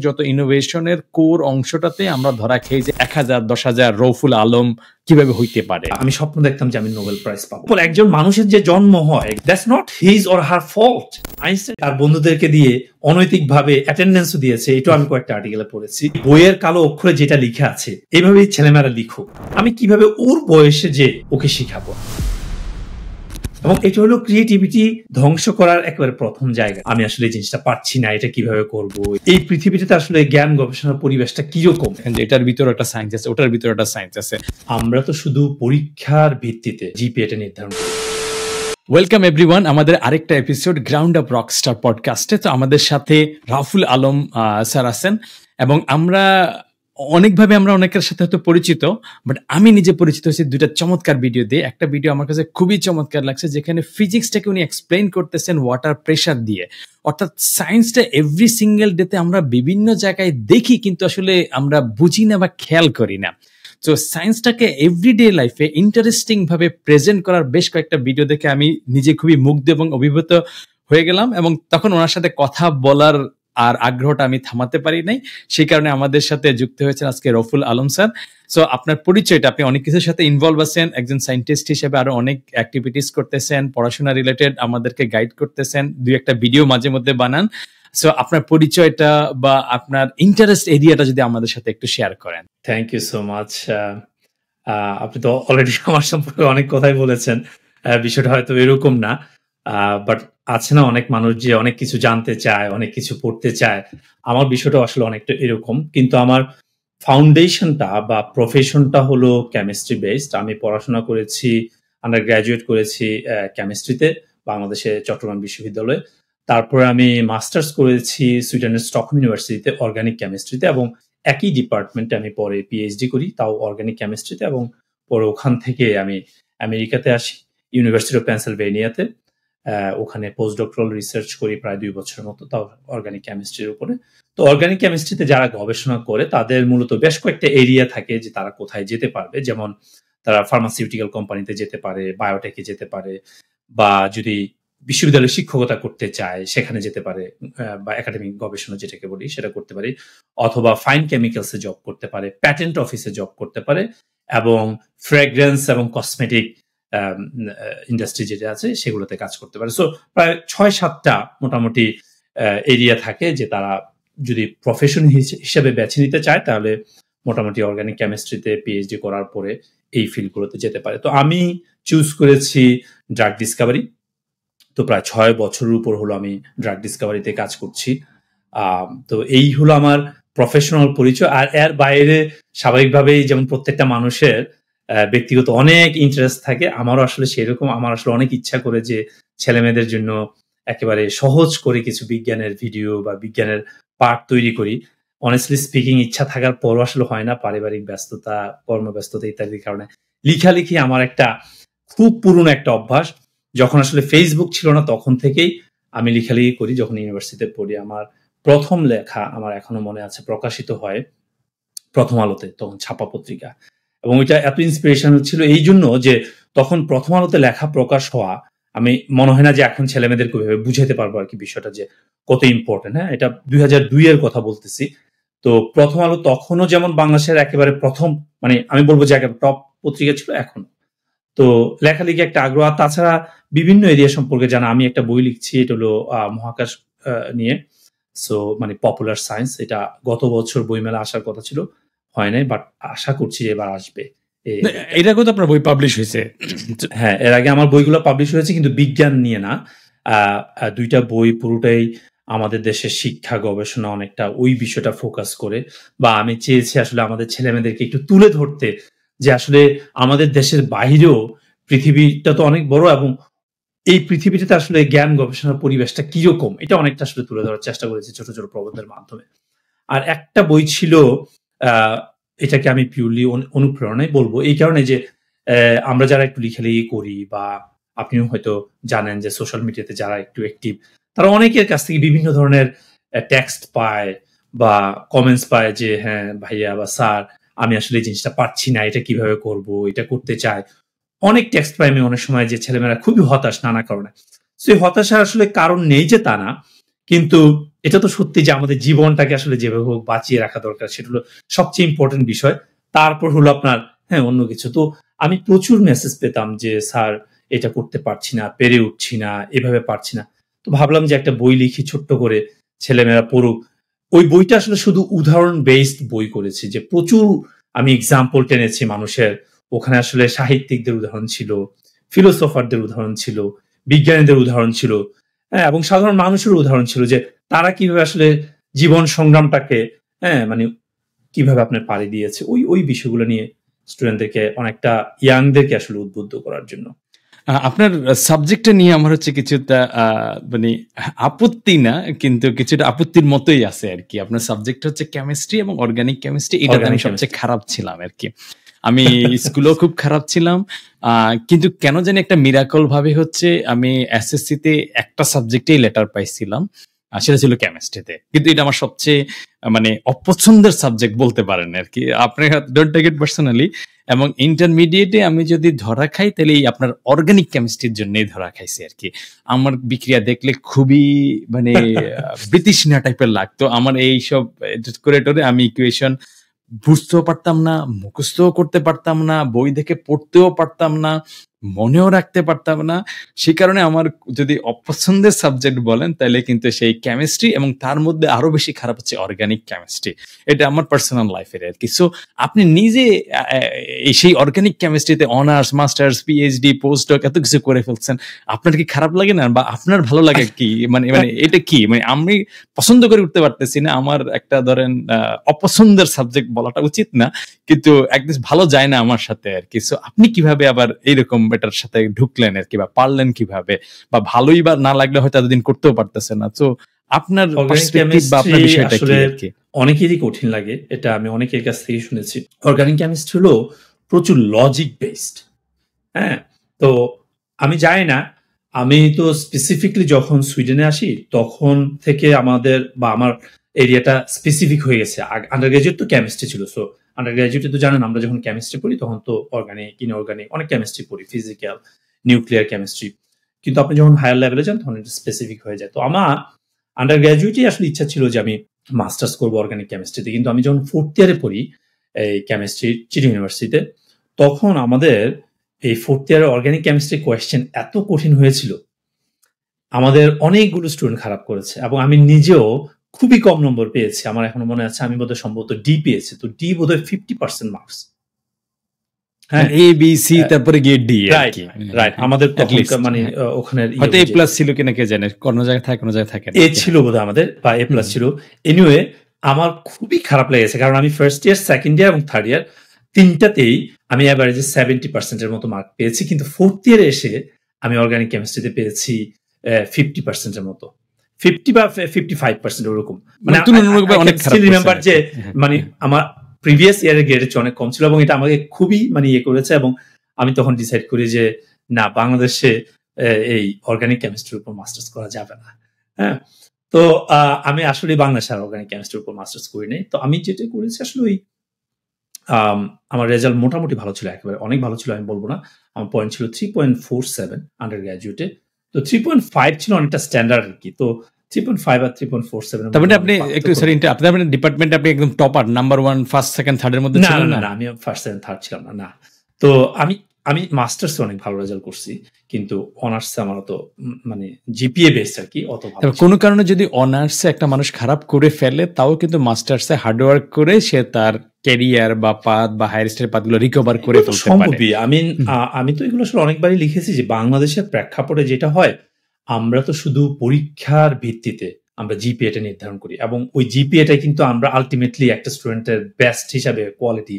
যত ইনোভেশনের কোর অংশটাতে আমরা ধরা খেয়ে যে 1000 10,000 রৌফুল আলম কিভাবে হইতে পারে। আমি স্বপ্ন দেখতাম যে আমি নোবেল প্রাইজ পাবো। একজন মানুষের যে জন্ম হয়, that's not his or her fault. Einstein তার বন্ধুদেরকে দিয়ে অনৈতিকভাবে অ্যাটেন্ডেন্সও দিয়েছে, এটাও আমি কয়েকটা আর্টিকেলে পড়েছি। বইয়ের কালো অক্ষরে যেটা লিখে আছে এইভাবেই ছেলেমেয়েরা লিখো, আমি কিভাবে ওর বয়সে যে ওকে শিখাবো। এবং এটা হলো ক্রিয়েটিভিটি ধ্বংস করার একেবারে প্রথম জায়গা। আমি আসলে এই জিনিসটা পারছি না, এটা কিভাবে করব। এই পৃথিবীতে আসলে জ্ঞান গবেষণার পরিবেশটা কিরকম, এটার ভিতরে একটা সায়েন্স আছে, ওটার ভিতরে একটা সায়েন্স আছে। আমরা তো শুধু পরীক্ষার ভিত্তিতে জিপিএটা নির্ধারণ করি। ওয়েলকাম এভরিওয়ান আমাদের আরেকটা এপিসোড গ্রাউন্ড আপ রকস্টার পডকাস্টে। তো আমাদের সাথে রাফুল আলম স্যার আছেন এবং আমরা অনেকভাবে অনেকের সাথে হয়তো পরিচিত, বাট আমি নিজে পরিচিত হয়েছি দুইটা চমৎকার ভিডিও দিয়ে। একটা ভিডিও আমার কাছে খুবই চমৎকার লাগছে, যেখানে ফিজিক্সটাকে উনি এক্সপ্লেন করতেছেন ওয়াটার প্রেশার দিয়ে। অর্থাৎ সায়েন্সটা এভরি সিঙ্গেল ডেতে আমরা বিভিন্ন জায়গায় দেখি, কিন্তু আসলে আমরা বুঝি না বা খেয়াল করি না। তো সায়েন্সটাকে এভরিডে লাইফে ইন্টারেস্টিং ভাবে প্রেজেন্ট করার বেশ কয়েকটা ভিডিও দেখে আমি নিজে খুবই মুগ্ধ এবং অভিভূত হয়ে গেলাম, এবং তখন ওনার সাথে কথা বলার আর আগ্রহটা আমি থামাতে পারি নাই। সেই কারণে আমাদের সাথে যুক্ত হয়েছেন আজকে রফুল আলম স্যার। সো আপনার পরিচয়টা, আপনি অনেক কিছুর সাথে ইনভলভ আছেন, একজন সায়েন্টিস্ট হিসেবে আরো অনেক অ্যাক্টিভিটিস করতেছেন, পড়াশোনা রিলেটেড আমাদেরকে গাইড করতেছেন, দুই একটা ভিডিও মাঝে মধ্যে বানান। সো আপনার পরিচয়টা বা আপনার ইন্টারেস্ট এরিয়াটা যদি আমাদের সাথে একটু শেয়ার করেন। Thank you so much. আপনি তো অলরেডি আমার সম্পর্কে অনেক কথাই বলেছেন। বিষয়টা হয়তো এরকম না, বাট আছে না অনেক মানুষ যে অনেক কিছু জানতে চায়, অনেক কিছু পড়তে চায়। আমার বিষয়টা আসলে অনেকটা এরকম, কিন্তু আমার ফাউন্ডেশনটা বা প্রফেশনটা হলো কেমিস্ট্রি বেসড। আমি পড়াশোনা করেছি, আন্ডার গ্র্যাজুয়েট করেছি কেমিস্ট্রিতে বাংলাদেশে চট্টগ্রাম বিশ্ববিদ্যালয়ে। তারপরে আমি মাস্টার্স করেছি সুইডেনের স্টকহোম ইউনিভার্সিটিতে অর্গানিক কেমিস্ট্রিতে, এবং একই ডিপার্টমেন্টে আমি পরে পিএইচডি করি, তাও অর্গানিক কেমিস্ট্রিতে। এবং পরে ওখান থেকে আমি আমেরিকাতে আসি, ইউনিভার্সিটি অফ পেনসিলভেনিয়াতে। ওখানে পোস্ট ডক্টরাল রিসার্চ করি প্রায় 2 বছরের মতো, তাও অর্গানিক কেমিস্ট্রির উপরে। তো অর্গানিক কেমিস্ট্রিতে যারা গবেষণা করে তাদের মূলত বেশ কয়েকটা এরিয়া থাকে যে তারা কোথায় যেতে পারবে। যেমন তারা ফার্মাসিউটিক্যাল কোম্পানিতে যেতে পারে, বায়োটেকে যেতে পারে, বা যদি বিশ্ববিদ্যালয়ে শিক্ষকতা করতে চায় সেখানে যেতে পারে, বা একাডেমিক গবেষণা যেটাকে বলি সেটা করতে পারে, অথবা ফাইন কেমিক্যালসে জব করতে পারে, প্যাটেন্ট অফিসে জব করতে পারে, এবং ফ্র্যাগ্রেন্স এবং কসমেটিক ইন্ডাস্ট্রি যেটা আছে সেগুলোতে কাজ করতে পারে। সো প্রায় 6-7টা মোটামুটি এরিয়া থাকে যে তারা যদি প্রফেশন হিসেবে বেছে নিতে চায় তাহলে মোটামুটি অর্গানিক কেমিস্ট্রিতে পিএইচডি করার পরে এই ফিল্ডগুলোতে যেতে পারে। তো আমি চুজ করেছি ড্রাগ ডিসকাভারি। তো প্রায় 6 বছরের উপর হলো আমি ড্রাগ ডিসকাভারিতে কাজ করছি। তো এই হলো আমার প্রফেশনাল পরিচয়। আর এর বাইরে স্বাভাবিকভাবেই যেমন প্রত্যেকটা মানুষের ব্যক্তিগত অনেক ইন্টারেস্ট থাকে, আমারও আসলে সেরকম। আমার আসলে অনেক ইচ্ছা করে যে ছেলে মেয়েদের জন্য একেবারে সহজ করে কিছু বিজ্ঞানের ভিডিও বা বিজ্ঞানের পার্ট তৈরি করি। অনেস্টলি স্পিকিং ইচ্ছা থাকার পরও আসলে হয় না, পারিবারিক ব্যস্ততা, কর্মব্যস্ততা ইত্যাদির কারণে। লিখালিখি আমার একটা খুব পুরনো একটা অভ্যাস। যখন আসলে ফেসবুক ছিল না তখন থেকেই আমি লিখালিখি করি। যখন ইউনিভার্সিটিতে পড়ি, আমার প্রথম লেখা আমার এখনো মনে আছে, প্রকাশিত হয় প্রথম আলোতে, তখন ছাপা পত্রিকা। এবং ওইটা এত ইন্সপিরেশনাল ছিল এই জন্য যে তখন প্রথম আলোতে লেখা প্রকাশ হওয়া, আমি মনে হয় না যে এখন ছেলে মেয়েদেরকে বুঝাতে পারবো আর কি বিষয়টা যে কত ইম্পর্টেন্ট। হ্যাঁ, এটা 2002 এর কথা বলতেছি। তো প্রথম আলো তখনও যেমন বাংলাদেশের একেবারে প্রথম, মানে আমি বলবো যে একেবারে টপ পত্রিকা ছিল এখন। তো লেখালেখি একটা আগ্রহ, তাছাড়া বিভিন্ন এরিয়া সম্পর্কে জানা। আমি একটা বই লিখছি, এটা হলো মহাকাশ নিয়ে, সো মানে পপুলার সায়েন্স। এটা গত বছর বইমেলা আসার কথা ছিল, হয় নাই, বাট আশা করছি এবার আসবে। এর আগে তো আপনার বই পাবলিশ হয়েছে? হ্যাঁ, এর আগে আমার বইগুলো পাবলিশ হয়েছে, কিন্তু বিজ্ঞান নিয়ে না। 2টা বই পুরোটাই আমাদের দেশের শিক্ষা গবেষণা অনেকটা ওই বিষয়টা ফোকাস করে। বা আমি চেয়েছি আসলে আমাদের ছেলেমেয়েদেরকে একটু তুলে ধরতে যে আসলে আমাদের দেশের বাইরেও পৃথিবীটা তো অনেক বড়, এবং এই পৃথিবীটাতে আসলে জ্ঞান গবেষণার পরিবেশটা কিরকম এটা অনেকটা আসলে তুলে ধরার চেষ্টা করেছি ছোট ছোট প্রবন্ধের মাধ্যমে। আর একটা বই ছিল, এটাকে আমি পিওরলি অনুপ্রেরণায় বলবো এই কারণে যে আমরা যারা একটু লিখালেখি করি, বা আপনিও হয়তো জানেন যে সোশ্যাল মিডিয়াতে যারা একটু অ্যাক্টিভ, তারা অনেকের কাছ থেকে বিভিন্ন ধরনের টেক্সট পায় বা কমেন্টস পায় যে হ্যাঁ ভাইয়া বা স্যার, আমি আসলে এই জিনিসটা পারছি না, এটা কিভাবে করব, এটা করতে চাই। অনেক টেক্সট পাই আমি অনেক সময় যে ছেলেমেয়েরা খুবই হতাশ নানা কারণে। সেই হতাশার আসলে কারণ নেই যে তা না, কিন্তু এটা তো সত্যি যে আমাদের জীবনটাকে আসলে যেভাবে হোক বাঁচিয়ে রাখা দরকার, সেটা হলো সবচেয়ে ইম্পর্টেন্ট বিষয়। তারপর হলো আপনার অন্য কিছু। তো আমি প্রচুর মেসেজ পেতাম যে স্যার এটা করতে পারছি না, পেরে উঠছি না, এভাবে পারছি না। তো ভাবলাম যে একটা বই লিখি ছোট্ট করে, ছেলেমেয়েরা পড়ুক। ওই বইটা আসলে শুধু উদাহরণ বেসড বই করেছি, যে প্রচুর আমি এক্সাম্পল টেনেছি মানুষের। ওখানে আসলে সাহিত্যিকদের উদাহরণ ছিল, ফিলোসোফারদের উদাহরণ ছিল, বিজ্ঞানীদের উদাহরণ ছিল, এবং সাধারণ মানুষের উদাহরণ ছিল যে তারা কিভাবে আসলে জীবন সংগ্রামটাকে মানে কিভাবে আপনার পাড়ি দিয়েছে। ওই বিষয়গুলো নিয়ে স্টুডেন্টদেরকে, অনেকটা ইয়াংদেরকে আসলে উদ্বুদ্ধ করার জন্য। আপনার সাবজেক্টটা নিয়ে আমার হচ্ছে কিছুটা মানে আপত্তি না, কিন্তু কিছুটা আপত্তির মতোই আছে আর কি। আপনার সাবজেক্ট হচ্ছে কেমিস্ট্রি এবং অর্গানিক কেমিস্ট্রি, এটাতে আমি সবচেয়ে খারাপ ছিলাম আর কি। আমি স্কুলেও খুব খারাপ ছিলাম, কিন্তু কেন জানি একটা মিরাকল ভাবে হচ্ছে আমি এসএসসিতে একটা সাবজেক্টেই লেটার পাইছিলাম, সেটা ছিল কেমিস্ট্রিতে। কিন্তু এটা আমার সবচেয়ে মানে অপছন্দের সাবজেক্ট বলতে পারেন আর কি, আপনি ডোন্ট টেক ইট পার্সোনালি। এবং ইন্টারমিডিয়েটে আমি যদি ধরা খাই তাহলে আপনার অর্গানিক কেমিস্ট্রির জন্যই ধরা খাইছি আর কি। আমার বিক্রিয়া দেখলে খুবই মানে বিতৃষ্ণা টাইপের লাগতো আমার। এইসব করে টোরে আমি ইকুয়েশন বুঝতেও পারতাম না, মুখস্থও করতে পারতাম না, বই দেখে পড়তেও পারতাম না, মনেও রাখতে পারতাম না। সেই কারণে আমার যদি অপছন্দের সাবজেক্ট বলেন তাহলে কিন্তু সেই কেমিস্ট্রি, এবং তার মধ্যে আরো বেশি খারাপ হচ্ছে অর্গানিক কেমিস্ট্রি। এটা আমার পার্সোনাল লাইফের আর কি। সো আপনি নিজে সেই অর্গানিক কেমিস্ট্রিতে অনার্স, মাস্টার্স, পিএইচডি, পোস্টডক এত কিছু করে ফেলছেন, আপনার কি খারাপ লাগে না? বা আপনার ভালো লাগে কি? মানে এটা কি, মানে আমি পছন্দ করে উঠতে পারতেছি না। আমার একটা ধরেন অপছন্দের সাবজেক্ট বলাটা উচিত না, কিন্তু একদিন ভালো যায় না আমার সাথে আর কি। সো আপনি কিভাবে আবার এইরকম এটার সাথে ঢুকলেন আর কি, বা পারলেন কিভাবে, বা ভালোই বা না লাগলে হয়তো এতদিন করতেও পারতেছেন না। তো আপনার পার্সপেক্টিভ বা আপনার বিষয়টা কি আর কি? অনেকেরই কঠিন লাগে, এটা আমি অনেকের কাছ থেকে শুনেছি। অর্গানিক কেমিস্ট্রি হলো প্রচুর লজিক বেসড। তো আমি জানি না, আমি তো স্পেসিফিকলি যখন সুইডেনে আসি তখন থেকে আমাদের বা আমার এরিয়াটা স্পেসিফিক হয়ে গেছে। আন্ডার গ্রাজুয়েট তো কেমিস্ট্রি ছিল। সো আন্ডার গ্রাজুয়েটে তো জানেন আমরা যখন কেমিস্ট্রি পড়ি তখন তো অর্গানিক, ইনঅর্গানিক অনেক কেমিস্ট্রি পড়ি, ফিজিক্যাল, নিউক্লিয়ার কেমিস্ট্রি। কিন্তু আপনি যখন হায়ার লেভেলে যান তখন এটা স্পেসিফিক হয়ে যায়। তো আমার আন্ডার গ্রাজুয়েটই আসলে ইচ্ছা ছিল যে আমি মাস্টার্স করবো অর্গানিক কেমিস্ট্রিতে। কিন্তু আমি যখন 4th ইয়ারে পড়ি এই কেমিস্ট্রি চিটিং ইউনিভার্সিটিতে, তখন আমাদের এই 4th ইয়ারে অর্গানিক কেমিস্ট্রি কোয়েশ্চেন এত কঠিন হয়েছিল, আমাদের অনেকগুলো স্টুডেন্ট খারাপ করেছে, এবং আমি নিজেও খুবই কম নম্বর পেয়েছি। আমার এখনো মনে আছে আমি বোধহয় সম্ভবত ডি পেয়েছি। তো ডি বোধহয় 50% মার্কস। হ্যাঁ, এ বি সি তারপরে গিয়ে ডি। রাইট, আমাদের মানে ওখানে হয়তো এ প্লাস ছিল কিনা কে জানে, কোন জায়গায় থাকে কোন জায়গায় থাকে, এ ছিল বোধহয় আমাদের, বা এ প্লাস ছিল। এনিওয়ে আমার খুবই খারাপ লেগেছে, কারণ আমি ফার্স্ট ইয়ার, সেকেন্ড ইয়ার এবং থার্ড ইয়ার তিনটাতেই আমি অ্যাভারেজে 70%-এর মতো মার্ক পেয়েছি। কিন্তু 4th ইয়ারে এসে আমি অর্গানিক কেমিস্ট্রিতে পেয়েছি 50%-এর মতো, 50 বা 55% ওরকম। মানে অনেক খারাপ রিমেম্বার যে মানে আমার প্রিভিয়াস ইয়ারের গ্রেড অনেক কম ছিল, এবং এটা আমাকে খুবই মানে ইয়ে করেছে। এবং আমি তখন ডিসাইড করি যে না, বাংলাদেশে এই অর্গানিক কেমিস্ট্রির উপর মাস্টার্স করা যাবে না। তো আমি আসলে বাংলাদেশে আর অর্গানিক কেমিস্ট্রির উপর মাস্টার্স করি নাই। তো আমি যেটা করেছি আসলে ওই আমার রেজাল্ট মোটামুটি ভালো ছিল, একেবারে অনেক ভালো ছিল আমি বলবো না। আমার পয়েন্ট ছিল 3.47 আন্ডার গ্রাজুয়েটে। তো 3.5 ছিল অনেকটা স্ট্যান্ডার্ড আর কি। তো 3.5 আর 3.47। তার মানে আপনি একটু সরি, আপনার ডিপার্টমেন্টে আপনি একদম topper, number 1, first, second, third এর মধ্যে ছিলেন না? না, আমি ফার্স্ট, সেকেন্ড, থার্ড ছিলাম না। তো আমি মাস্টার্সে অনেক ভালো রেজাল্ট করছি, কিন্তু অনার্সে আমার তো মানে জিপিএ বেস আর কি, অত ভালো। কোনো কারণে যদি অনার্সে একটা মানুষ খারাপ করে ফেলে, তাও কিন্তু মাস্টার্সে হার্ডওয়ার্ক করে সে তার ক্যারিয়ার বা পাথ বা হায়ার স্টাডির পাথগুলো রিকভার করে ফেলতে পারে। আমি তো এগুলো আসলে অনেকবারই লিখেছি যে বাংলাদেশের প্রেক্ষাপটে যেটা হয়, আমরা তো শুধু পরীক্ষার ভিত্তিতে আমরা জিপিএটা নির্ধারণ করি, এবং ওই জিপিএটাই কিন্তু আমরা আলটিমেটলি একটা স্টুডেন্টের বেস্ট হিসাবে কোয়ালিটি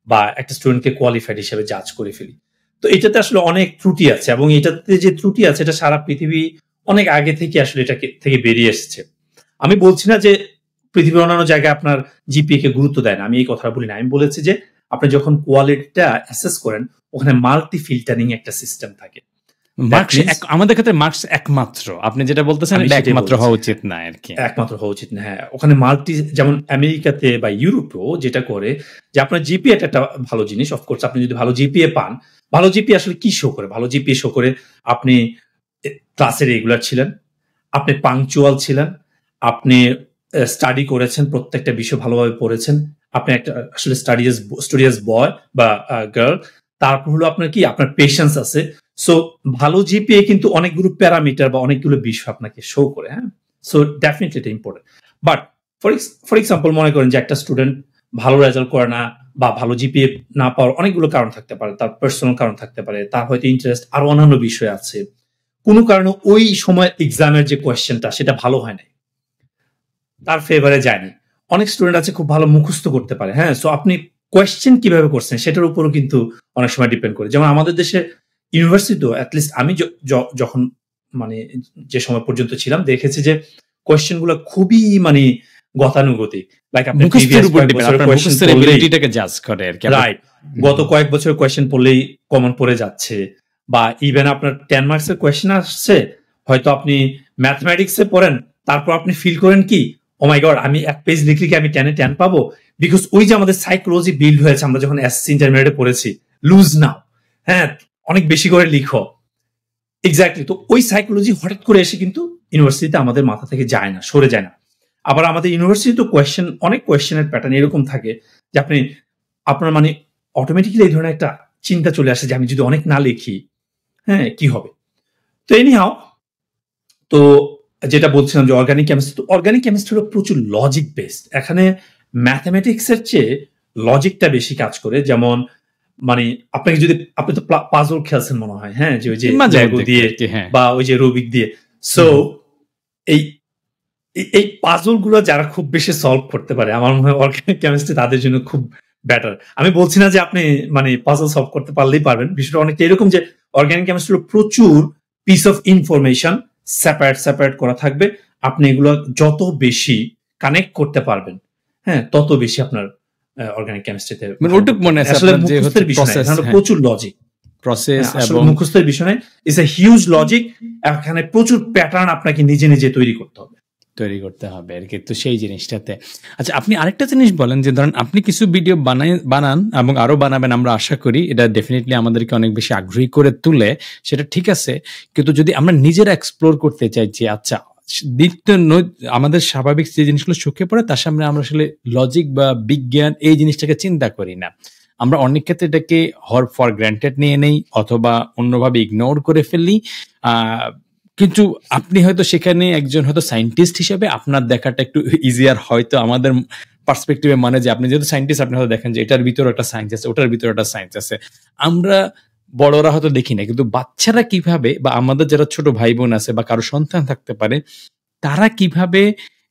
বা একটা স্টুডেন্টকে কোয়ালিফাইড হিসাবে জাজ করে ফেলি। তো এটাতে আসলে অনেক ত্রুটি আছে, এবং এটাতে যে ত্রুটি আছে এটা সারা পৃথিবী অনেক আগে থেকে আসলে এটা থেকে বেরিয়ে এসেছে। আমি বলছি না যে পৃথিবীর অন্যান্য জায়গায় আপনার জিপিএ কে গুরুত্ব দেয় না, আমি এই কথাটা বলি না। আমি বলেছি যে আপনি যখন কোয়ালিটিটা অ্যাসেস করেন, ওখানে মাল্টি ফিল্টারিং একটা সিস্টেম থাকে। আমাদের ক্ষেত্রে মার্কস একমাত্র, আপনি যেটা বলতেছেন এটা একমাত্র হওয়া উচিত না আর কি। একমাত্র হওয়া উচিত না, হ্যাঁ। ওখানে মাল্টি, যেমন আমেরিকাতে বা ইউরোপেও যেটা করে যে আপনার জিপিএ একটা ভালো জিনিস। অফকোর্স আপনি যদি ভালো জিপিএ পান, ভালো জিপিএ আসলে কি শো করে? ভালো জিপিএ শো করে আপনি ক্লাসে রেগুলার ছিলেন, আপনি পাংচুয়াল ছিলেন, আপনি স্টাডি করেছেন, প্রত্যেকটা বিষয় ভালোভাবে পড়েছেন, আপনি একটা আসলে স্টুডিয়াস বয় বা গার্ল, তারপর হলো আপনার কি আপনার পেশেন্স আছে। সো ভালো জিপিএ কিন্তু অনেকগুলো প্যারামিটার বা অনেকগুলো বিষয় আপনাকে শো করে, হ্যাঁ। সো ডেফিনেটলি এটা ইম্পর্টেন্ট। বাট ফর এক্সাম্পল মনে করেন যে একটা স্টুডেন্ট ভালো রেজাল্ট করে না বা ভালো জিপিএ না পাওয়ার অনেকগুলো কারণ থাকতে পারে, তার পার্সোনাল কারণ থাকতে পারে, তার হয়তো ইন্টারেস্ট আরো অন্যান্য বিষয় আছে, কোনো কারণে ওই সময় এক্সামের যে কোয়েশ্চেনটা সেটা ভালো হয় না, তার ফেভারে যায়নি। অনেক স্টুডেন্ট আছে খুব ভালো মুখস্থ করতে পারে, হ্যাঁ। সো আপনি কোয়েশ্চেন কিভাবে করছেন সেটার উপরও কিন্তু অনেক সময় ডিপেন্ড করে। যেমন আমাদের দেশে ইউনিভার্সিটিও অ্যাটলিস্ট আমি যখন মানে যে সময় পর্যন্ত ছিলাম দেখেছি যে কোয়েশ্চেন গুলো খুবই মানে গতানুগতিক, লাইক আপনি মুখস্থের উপর ডিপেন্ড, আপনার মুখস্থের এবিলিটিটাকে জাজ করে আর কি। রাইট, গত কয়েক বছর কোয়েশ্চেন পড়লেই কমন পড়ে যাচ্ছে, বা ইভেন আপনার 10 মার্কসের কোয়েশ্চেন আসছে, হয়তো আপনি ম্যাথমেটিক্সে পড়েন, তারপর আপনি ফিল করেন কি ও মাই গড আমি এক পেজ লিখলে কি আমি 10-এ 10 পাবো, বিকজ ওই যে আমাদের সাইকোলজি বিল্ড হয়েছে, আমরা যখন এসএসসি ইন্টারমিডিয়েটে পড়েছি লুজ নাও, হ্যাঁ, অনেক বেশি করে লিখো, এক্স্যাক্টলি। তো ওই সাইকোলজি হঠাৎ করে এসে কিন্তু ইউনিভার্সিটিতে আমাদের মাথা থেকে যায় না, সরে যায় না। আবার আমাদের ইউনিভার্সিটি তো অনেক কোয়েশ্চেনের প্যাটার্ন এরকম থাকে যে আপনার মানে অটোমেটিক্যালি এই ধরনের একটা চিন্তা চলে আসে যে আমি যদি অনেক না লিখি, হ্যাঁ, কি হবে। তো এনিহাও, তো যেটা বলছিলাম যে অর্গানিক কেমিস্ট্রি হলো প্রচুর লজিক বেসড। এখানে ম্যাথমেটিক্সের চেয়ে লজিকটা বেশি কাজ করে। যেমন মানে আপনি তো পাজল খেলছেন মনে হয়, হ্যাঁ, যে ওই যে লেগো দিয়ে বা ওই যে রুবিক দিয়ে। সো এই পাজল গুলো যারা খুব বেশি সলভ করতে পারে, আমার মনে হয় অর্গানিক কেমিস্ট্রি তাদের জন্য খুব বেটার। আমি বলছি না যে আপনি মানে পাজল সলভ করতে পারলেই পারবেন, বিষয়টা অনেকটা এরকম যে অর্গানিক কেমিস্ট্রি প্রচুর পিস অফ ইনফরমেশন সেপারেট করা থাকবে, আপনি এগুলো যত বেশি কানেক্ট করতে পারবেন, হ্যাঁ, তত বেশি আপনার অর্গানিক কেমিস্ট্রিতে আসলে মুখস্থের বিষয় প্রচুর লজিক প্রসেস এবং মুখস্থের বিষয় ইজ এ হিউজ লজিক। এখানে প্রচুর প্যাটার্ন আপনাকে নিজে নিজে তৈরি করতে হবে আর কি। তো সেই জিনিসটাতে আচ্ছা, আপনি আরেকটা জিনিস বলেন যে ধরেন আপনি কিছু ভিডিও বানান এবং আরো বানাবেন, আমরা আশা করি এটা ডেফিনেটলি আমাদেরকে অনেক বেশি আগ্রহী করে তুলে, সেটা ঠিক আছে। কিন্তু যদি আমরা নিজেরা এক্সপ্লোর করতে চাই যে আচ্ছা আমাদের স্বাভাবিক যে জিনিসগুলো চোখে পড়ে তার সামনে আমরা আসলে লজিক বা বিজ্ঞান এই জিনিসটাকে চিন্তা করি না, আমরা অনেক ক্ষেত্রে এটাকে ফর গ্রান্টেড নিয়ে নেই অথবা অন্যভাবে ইগনোর করে ফেলি। কিন্তু আপনি হয়তো সেখানে একজন হয়তো সায়েন্টিস্ট হিসেবে আপনার দেখাটা একটু ইজিয়ার হয়তো আমাদের পার্সপেক্টিভে, মানে যে আপনি যেহেতু সায়েন্টিস্ট আপনি হয়তো দেখেন যে এটার ভিতরে একটা সায়েন্স আছে, ওটার ভিতরে একটা সায়েন্স আছে, আমরা বড়রা হয়তো দেখি না। কিন্তু বাচ্চারা কিভাবে, বা আমাদের যারা ছোট ভাই বোন আছে বা কারো সন্তান থাকতে পারে, তারা কিভাবে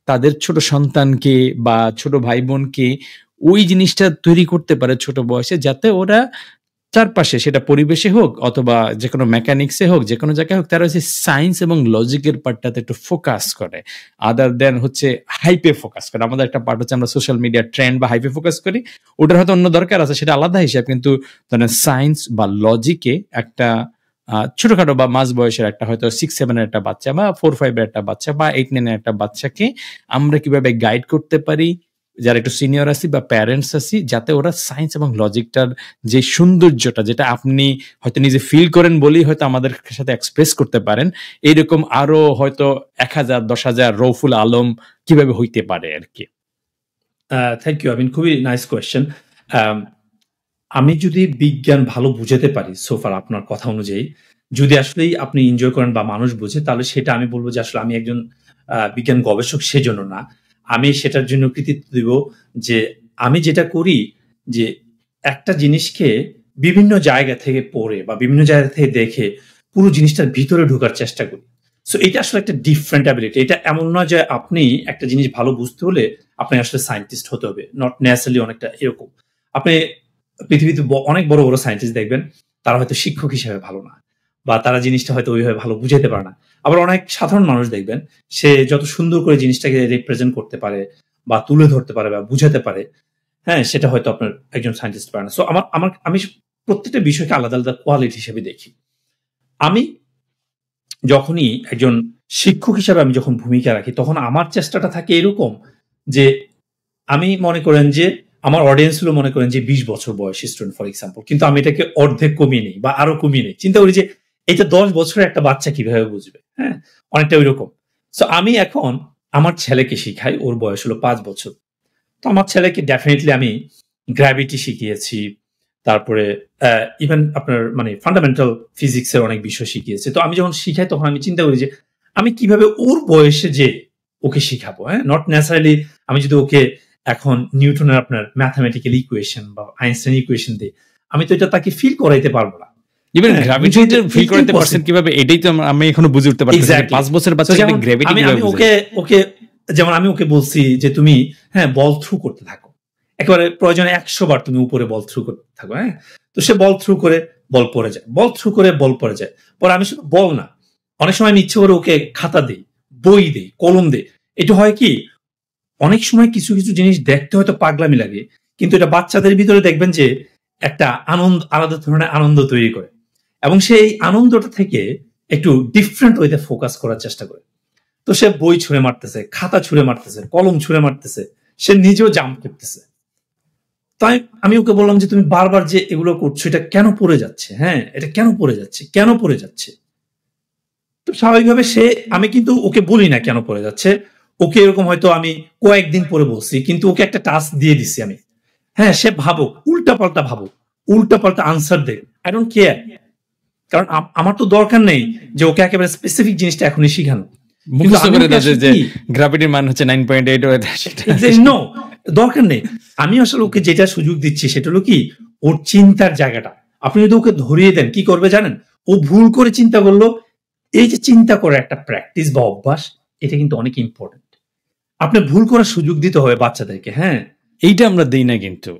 তাদের ছোট সন্তানকে বা ছোট ভাই বোনকে ওই জিনিসটা তৈরি করতে পারে ছোট বয়সে, যাতে ওরা চারপাশে সেটা পরিবেশে হোক অথবা যে কোনো মেকানিক্সে হোক, যে কোনো জায়গায় হোক, তারা হচ্ছে সায়েন্স এবং লজিকের পার্টটাতে একটু ফোকাস করে, আদার দেন হচ্ছে হাইপে ফোকাস করে। আমাদের একটা পার্ট হচ্ছে আমরা সোশ্যাল মিডিয়া ট্রেন্ড বা হাইপে ফোকাস করি, ওটার হয়তো অন্য দরকার আছে, সেটা আলাদা হিসাব। কিন্তু ধরেন সায়েন্স বা লজিকে একটা ছোটখাটো বা মাঝ বয়সের একটা হয়তো 6-7 একটা বাচ্চা বা 4-5 একটা বাচ্চা বা 8-9 একটা বাচ্চাকে আমরা কিভাবে গাইড করতে পারি, যারা একটু সিনিয়র আছি বা প্যারেন্টস আছি, যাতে ওরা সায়েন্স এবং লজিকটার যে সৌন্দর্যটা, যেটা আপনি হয়তো নিজে ফিল করেন বলেই হয়তো আমাদের সাথে এক্সপ্রেস করতে পারেন, এইরকম আরো হয়তো 1000-10,000 রৌফুল আলম কিভাবে হইতে পারে আর কি। থ্যাংক ইউ, খুবই নাইস কোয়েশ্চেন। আমি যদি বিজ্ঞান ভালো বুঝাতে পারি সোফার আপনার কথা অনুযায়ী, যদি আসলেই আপনি এনজয় করেন বা মানুষ বুঝে, তাহলে সেটা আমি বলবো যে আসলে আমি একজন বিজ্ঞান গবেষক সেজন্য না, আমি সেটার জন্য কৃতিত্ব দিব যে আমি যেটা করি যে একটা জিনিসকে বিভিন্ন জায়গা থেকে পড়ে বা বিভিন্ন জায়গা থেকে দেখে পুরো জিনিসটার ভিতরে ঢোকার চেষ্টা করি। সো এটা আসলে একটা ডিফারেন্ট অ্যাবিলিটি। এটা এমন নয় যে আপনি একটা জিনিস ভালো বুঝতে হলে আপনি আসলে সায়েন্টিস্ট হতে হবে, নট নেসেসারিলি। অনেকটা এরকম আপনি পৃথিবীতে অনেক বড় বড় সায়েন্টিস্ট দেখবেন, তারা হয়তো শিক্ষক হিসেবে ভালো না, বা তারা জিনিসটা হয়তো ওইভাবে ভালো বুঝাতে পারে না। আবার অনেক সাধারণ মানুষ দেখবেন, সে যত সুন্দর করে জিনিসটাকে রিপ্রেজেন্ট করতে পারে বা তুলে ধরতে পারে বা বুঝাতে পারে, হ্যাঁ, সেটা হয়তো আপনার একজন সায়েন্টিস্ট পারে না। সো আমি প্রত্যেকটা বিষয়কে আলাদা আলাদা কোয়ালিটি হিসেবে দেখি। আমি যখনই একজন শিক্ষক হিসেবে আমি যখন ভূমিকা রাখি, তখন আমার চেষ্টাটা থাকে এরকম যে আমি মনে করেন যে আমার অডিয়েন্স হলো মনে করেন যে 20 বছর বয়সী স্টুডেন্ট ফর এক্সাম্পল, কিন্তু আমি এটাকে অর্ধেক কমিয়ে নেই বা আরো কমিয়ে নেই, চিন্তা করি যে এটা 10 বছরের একটা বাচ্চা কিভাবে বুঝবে, হ্যাঁ, অনেকটা ওই রকম। সো আমি এখন আমার ছেলেকে শিখাই, ওর বয়স হলো 5 বছর। তো আমার ছেলেকে ডেফিনেটলি আমি গ্র্যাভিটি শিখিয়েছি, তারপরে ইভেন আপনার মানে ফান্ডামেন্টাল ফিজিক্সের অনেক বিষয় শিখিয়েছি। তো আমি যখন শিখাই তখন আমি চিন্তা করি যে আমি কিভাবে ওর বয়সে যে ওকে শিখাবো, হ্যাঁ, নট নেসারালি আমি যদি ওকে এখন নিউটনের আপনার ম্যাথামেটিক্যাল ইকুয়েশন বা আইনস্টাইন ইকুয়েশন দিই, আমি তো এটা তাকে ফিল করাইতে পারবো না। ইভেন গ্র্যাভিটি ফিল করতে পারছেন কিভাবে, এটাই তো আমি এখনো বুঝে উঠতে পারছি না। 5 বছরের বাচ্চাকে গ্র্যাভিটি কিভাবে আমি ওকে যেমন আমি ওকে বলছি যে তুমি বল থ্রু করতে থাকো, একেবারে প্রয়োজনে 100 বার তুমি উপরে বল থ্রু করতে থাকো, হ্যাঁ। তো সে বল থ্রু করে বল পড়ে যায়, বল থ্রু করে বল পড়ে যায়। পরে আমি শুধু বল না, অনেক সময় আমি ইচ্ছে করে ওকে খাতা দিই, বই দিই, কলম দিই। এটা হয় কি, অনেক সময় কিছু কিছু জিনিস দেখতে হয়তো পাগলামি লাগে, কিন্তু এটা বাচ্চাদের ভিতরে দেখবেন যে একটা আনন্দ, আলাদা ধরনের আনন্দ তৈরি করে, এবং সেই আনন্দটা থেকে একটু ডিফারেন্ট ওয়েতে ফোকাস করার চেষ্টা করে। তো সে বই ছুঁড়ে মারতেছে, খাতা ছুঁড়ে মারতেছে, কলম ছুঁড়ে মারতেছে, সে নিজেও জাম্প করতেছে। তাই আমি ওকে বললাম যে তুমি বারবার যে এগুলো করছো, এটা কেন পড়ে যাচ্ছে, হ্যাঁ, এটা কেন পড়ে যাচ্ছে, কেন পড়ে যাচ্ছে। তো স্বাভাবিকভাবে সে, আমি কিন্তু ওকে বলি না কেন পড়ে যাচ্ছে, ওকে এরকম হয়তো আমি কয়েকদিন পরে বলছি, কিন্তু ওকে একটা টাস্ক দিয়ে দিচ্ছি আমি, হ্যাঁ, সে ভাবুক, উল্টাপাল্টা ভাবুক, উল্টাপাল্টা আনসার দেয়, আই ডোন্ট কেয়ার। কারণ আমার তো দরকার নেই যে ওকে একেবারে স্পেসিফিক জিনিসটা এখনই শিখানো। গ্র্যাভিটির মান হচ্ছে 9.8, নো, দরকার নেই। আমি আসলে ওকে যেটা সুযোগ দিচ্ছি সেটা হলো কি, ওর চিন্তার জায়গাটা আপনি যদি ওকে ধরিয়ে দেন, কি করবে জানেন, ও ভুল করে চিন্তা করলো। এই যে চিন্তা করে একটা প্র্যাকটিস বা অভ্যাস, এটা কিন্তু অনেক ইম্পর্টেন্ট। আপনি ভুল করার সুযোগ দিতে হবে বাচ্চাদেরকে, হ্যাঁ। এইটা আমরা দেই না, কিন্তু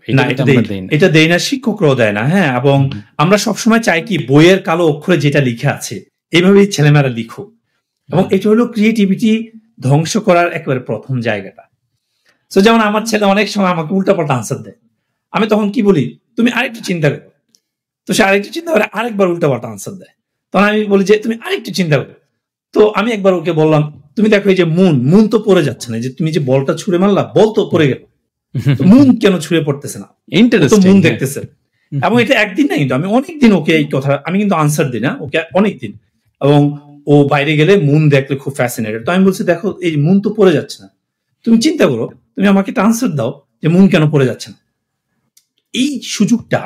এটা দেই না, শিক্ষকরাও দেয় না, হ্যাঁ। এবং আমরা সবসময় চাই কি, বইয়ের কালো অক্ষরে যেটা লিখে আছে এইভাবেই ছেলেমেয়েরা লিখুক, এবং এটা হলো ক্রিয়েটিভিটি ধ্বংস করার একেবারে প্রথম জায়গাটা। তো যেমন আমার ছেলে অনেক সময় আমাকে উল্টাপাল্টা আনসার দেয়, আমি তখন কি বলি, তুমি আরেকটু চিন্তা করো। তো সে আরেকটু চিন্তা করে আরেকবার উল্টাপাল্টা আনসার দেয়, তখন আমি বলি যে তুমি আরেকটু চিন্তা করো। তো আমি একবার ওকে বললাম, তুমি দেখো এই যে মুন তো পড়ে যাচ্ছে না, যে তুমি যে বলটা ছুঁড়ে মারলা, বল তো পড়ে গেল, মুন কেন ছুঁড়ে পড়তেছে না, তো মুন দেখতেছে। এবং এটা একদিন না, কিন্তু আমি অনেকদিন ওকে এই কথা, আমি কিন্তু আনসার দিই না ওকে অনেকদিন, এবং ও বাইরে গেলে মুন দেখলে খুব ফ্যাসিনেটেড। তো আমি বলছি, দেখো এই মুন তো পড়ে যাচ্ছে না, তুমি চিন্তা করো, তুমি আমাকে একটা আনসার দাও যে মুন কেন পড়ে যাচ্ছে না। এই সুযোগটা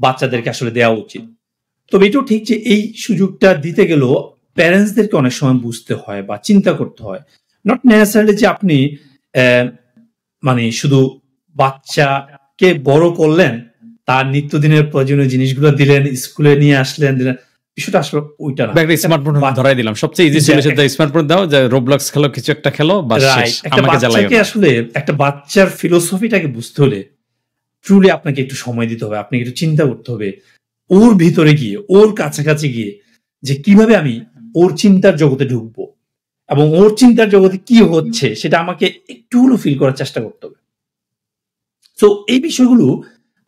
বাচ্চাদেরকে আসলে দেওয়া উচিত। তবে এটাও ঠিক যে এই সুযোগটা দিতে গেলেও প্যারেন্টসদেরকে অনেক সময় বুঝতে হয় বা চিন্তা করতে হয়। নট নেসেসারিলি যে আপনি মানে শুধু বাচ্চাকে বড় করলেন, তার নিত্যদিনের প্রয়োজনীয় জিনিসগুলো দিলেন, স্কুলে নিয়ে আসলেন, বিষয়টা আসলে ওইটা না। স্মার্টফোন ধরাই দিলাম, সবচেয়ে ইজি সলিউশন দাও, স্মার্টফোন দাও, যে রোবলক্স খেলো, কিছু একটা খেলো, বাস শেষ। আমাকে জ্বালাইও না। আসলে একটা বাচ্চার ফিলোসফিটাকে বুঝতে হলে ট্রুলি আপনাকে একটু সময় দিতে হবে, আপনাকে একটু চিন্তা করতে হবে, ওর ভিতরে গিয়ে, ওর কাছাকাছি গিয়ে, যে কিভাবে আমি ওর চিন্তার জগতে ঢুকবো এবং ওর চিন্তার জগতে কি হচ্ছে সেটা আমাকে একটু হলো ফিল করার চেষ্টা করতে হবে। তো এই বিষয়গুলো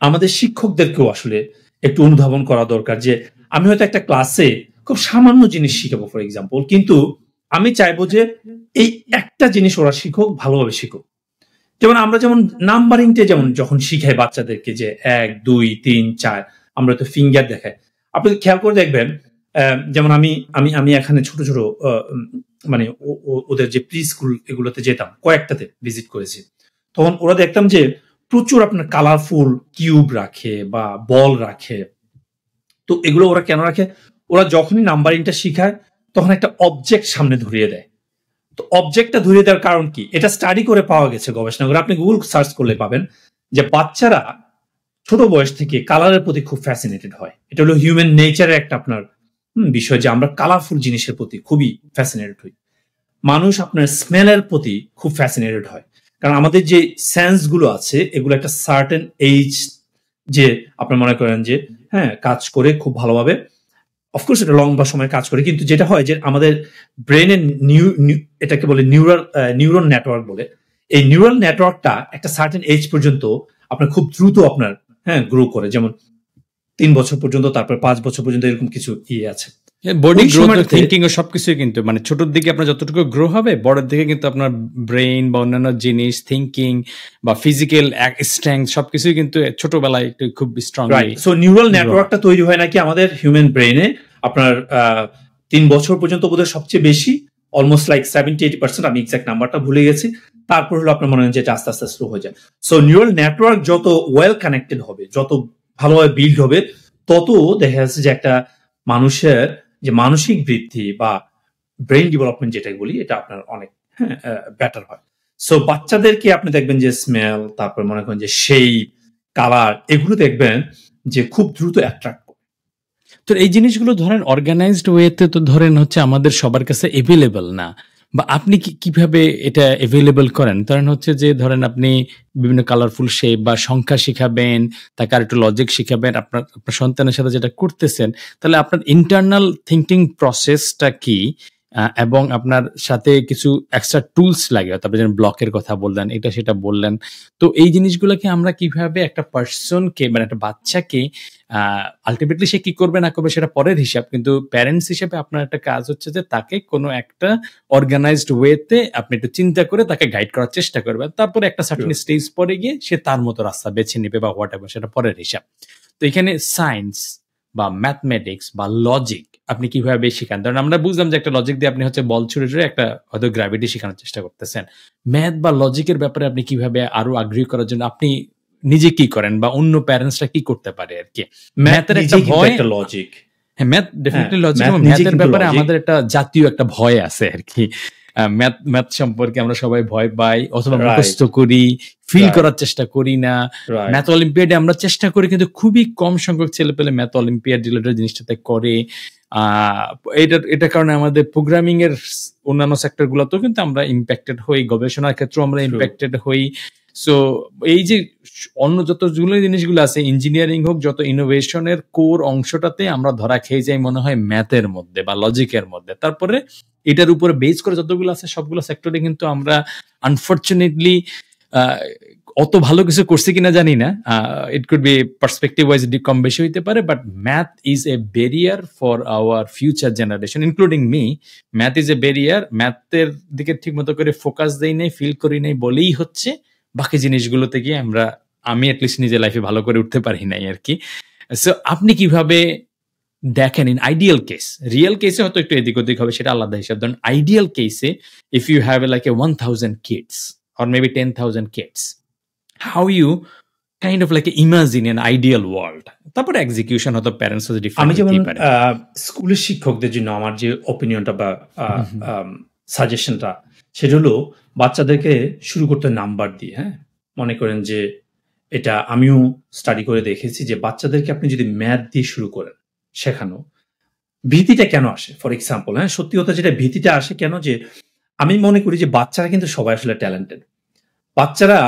আমাদের শিক্ষকদেরকেও আসলে একটু অনুধাবন করা দরকার, যে আমি হয়তো একটা ক্লাসে খুব সামান্য জিনিস শিখাবো ফর এক্সাম্পল, কিন্তু আমি চাইবো যে এই একটা জিনিস ওরা শিখুক, ভালোভাবে শিখুক। যেমন আমরা যেমন নাম্বারিংটা যেমন যখন শিখাই বাচ্চাদেরকে, যে 1 2 3 4 আমরা তো ফিঙ্গার দেখাই, আপনি খেয়াল করে দেখবেন, যেমন আমি এখানে ছোট ছোট মানে ওদের যে প্রি স্কুল এগুলোতে যেতাম, কয়েকটাতে ভিজিট করেছি, তখন ওরা দেখতাম যে প্রচুর আপনার কালারফুল কিউব রাখে বা বল রাখে। তো এগুলো ওরা কেন রাখে, ওরা যখনই নাম্বারিংটা শিখায় তখন একটা অবজেক্ট সামনে ধরিয়ে দেয়। তো অবজেক্টটা ধরিয়ে দেওয়ার কারণ কি, এটা স্টাডি করে পাওয়া গেছে, গবেষণা করে, আপনি গুগল সার্চ করলে পাবেন যে বাচ্চারা ছোট বয়স থেকে কালারের প্রতি খুব ফ্যাসিনেটেড হয়। এটা হলো হিউম্যান নেচারের একটা আপনার বিষয়, যে আমরা কালারফুল জিনিসের প্রতি খুবই ফ্যাসিনেটেড হই। মানুষ আপনার স্মেলের প্রতি খুব ফ্যাসিনেটেড হয়, কারণ আমাদের যে সেন্স গুলো আছে এগুলো একটা সার্টেন এজ, যে আপনার মনে করেন যে হ্যাঁ কাজ করে খুব ভালোভাবে, অফকোর্স এটা লম্বা সময় কাজ করে, কিন্তু যেটা হয় যে আমাদের ব্রেনের এটাকে বলে নিউরন নেটওয়ার্ক বলে, এই নিউরাল নেটওয়ার্কটা একটা সার্টেন এজ পর্যন্ত আপনার খুব দ্রুত আপনার গ্রো করে, যেমন 3 বছর পর্যন্ত, তারপর 5 বছর পর্যন্ত, এরকম কিছু আছে। বডি গ্রোথ, থিংকিং ও সবকিছুই কিন্তু মানে ছোটর দিকে আপনার যতটুকু গ্রো হবে, বড়ের দিকে কিন্তু আপনার ব্রেইন বা অন্যান্য জিনিস, থিংকিং বা ফিজিক্যাল স্ট্রেংথ সবকিছুই কিন্তু ছোটবেলায় একটু খুব স্ট্রং। সো নিউরাল নেটওয়ার্কটা তৈরি হয় নাকি আমাদের হিউম্যান ব্রেইনে আপনার 3 বছর পর্যন্ত বোধহয় সবচেয়ে বেশি, অলমোস্ট লাইক 70-80%, আমি এক্সাক্ট নাম্বারটা ভুলে গেছি। তারপর হলো আপনার মনে হয় যে এটা আস্তে আস্তে স্লো হয়ে যায়। সো নিউরাল নেটওয়ার্ক যত ওয়েল কানেক্টেড হবে, যত ভালোভাবে বিল্ড হবে, তত দেখা যাচ্ছে যে একটা মানুষের যে মানসিক বৃদ্ধি বা ব্রেইন ডেভেলপমেন্ট যেটা বলি, এটা আপনার অনেক বেটার হয়। সো বাচ্চাদেরকে আপনি দেখবেন যে স্মেল, তারপর মনে করেন যে শেপ, কালার, এগুলো দেখবেন যে খুব দ্রুত অ্যাট্রাক্ট করে। তো এই জিনিসগুলো ধরেন অর্গানাইজড ওয়েতে তো ধরেন হচ্ছে আমাদের সবার কাছে এভেলেবল না, বা আপনি কিভাবে এটা এভেলেবল করেন? ধরেন হচ্ছে যে ধরেন আপনি বিভিন্ন কালারফুল শেপ বা সংখ্যা শিখাবেন, তাকে আর একটু লজিক শিখাবেন, আপনার আপনার সন্তানের সাথে যেটা করতেছেন, তাহলে আপনার ইন্টারনাল থিঙ্কিং প্রসেসটা কি? এবং আপনার সাথে কিছু এক্সট্রা টুলস লাগে, তারপরে যেন ব্লকের কথা বললেন, এটা সেটা বললেন। তো এই জিনিসগুলোকে আমরা কিভাবে একটা পার্সনকে, মানে একটা বাচ্চাকে, আলটিমেটলি সে কি করবে না করবে সেটা পরের হিসাব, কিন্তু প্যারেন্টস হিসেবে আপনার একটা কাজ হচ্ছে যে তাকে কোনো একটা অর্গানাইজড ওয়েতে আপনি একটু চিন্তা করে তাকে গাইড করার চেষ্টা করবেন। তারপরে একটা সার্টেন স্টেজ পরে গিয়ে সে তার মতো রাস্তা বেছে নেবে বা হোয়াট এভার, সেটা পরের হিসাব। তো এখানে সায়েন্স বা ম্যাথমেটিক্স বা লজিক আপনি কিভাবে শিখান? ধরেন আমরা বুঝলাম যে একটা লজিক দিয়ে আপনি হচ্ছে বল ছুড়ে ছুড়ে একটা হয়তো গ্র্যাভিটি শেখানোর চেষ্টা করতেছেন। ম্যাথ বা লজিকের ব্যাপারে আপনি কিভাবে আরো আগ্রহী করার জন্য আপনি নিজে কি করেন, বা অন্য প্যারেন্টসরা কি করতে পারে আর কি? ম্যাথের একটা ভয়, লজিক, হ্যাঁ ম্যাথ ডেফিনেটলি লজিক, এবং ম্যাথের ব্যাপারে আমাদের একটা জাতীয় একটা ভয় আছে আর কি। ম্যাথ সম্পর্কে আমরা সবাই ভয় পাই, অথবা মুখস্থ করি, ফিল করার চেষ্টা করি না। ম্যাথ অলিম্পিয়াডে আমরা চেষ্টা করি, কিন্তু খুবই কম সংখ্যক ছেলে পেলে ম্যাথ অলিম্পিয়াড রিলেটেড জিনিসটাতে করে। এটা কারণে আমাদের প্রোগ্রামিং এর অন্যান্য সেক্টর গুলোতেও কিন্তু আমরা ইম্প্যাক্টেড হই, গবেষণার ক্ষেত্রেও আমরা ইম্প্যাক্টেড হই। সো এই যে অন্য যতগুলো জিনিসগুলো আছে, ইঞ্জিনিয়ারিং হোক, যত ইনোভেশনের কোর অংশটাতে আমরা ধরা খেয়ে যাই মনে হয় ম্যাথের মধ্যে বা লজিকের মধ্যে। তারপরে এটার উপরে বেস করে যতগুলো আছে সবগুলো সেক্টরে কিন্তু আমরা আনফরচুনেটলি অত ভালো কিছু করছি কিনা জানি না, it could be perspective wise কম বেশি হইতে পারে, but math is a barrier for our future generation, including me. Math is a barrier. ম্যাথের দিকে ঠিক মতো করে ফোকাস দেই নাই, ফিল করি নাই বলেই হচ্ছে বাকি জিনিসগুলোতে গিয়ে আমি অ্যাটলিস্ট নিজের লাইফে ভালো করে উঠতে পারি নাই আর কি। সো আপনি কিভাবে দেখেন ইন আইডিয়াল কেস? রিয়েল কেসে হয়তো একটু এদিক ওদিক হবে, সেটা আলাদা হিসাব। ধরুন আইডিয়াল কেসে, if you have like a 1000 kids or maybe 10,000 kids, how you kind of like imagine an ideal world? তারপরে এক্সিকিউশন হয়তো প্যারেন্টস হয়তো ডিফারেন্ট। আমি যেমন স্কুলের শিক্ষকদের জন্য আমার যে অপিনিয়নটা বা সাজেশনটা, সেটা হলো বাচ্চাদেরকে শুরু করতে নাম্বার দিয়ে। হ্যাঁ, মনে করেন যে এটা আমিও স্টাডি করে দেখেছি যে বাচ্চাদেরকে আপনি যদি ম্যাথ দিয়ে শুরু করেন শেখানো, ভীতিটা কেন আসে? ফর এক্সাম্পল, হ্যাঁ, সত্যি কথা যেটা, ভীতিটা আসে কেন, যে আমি মনে করি যে বাচ্চারা কিন্তু সবাই আসলে ট্যালেন্টেড। বাচ্চারা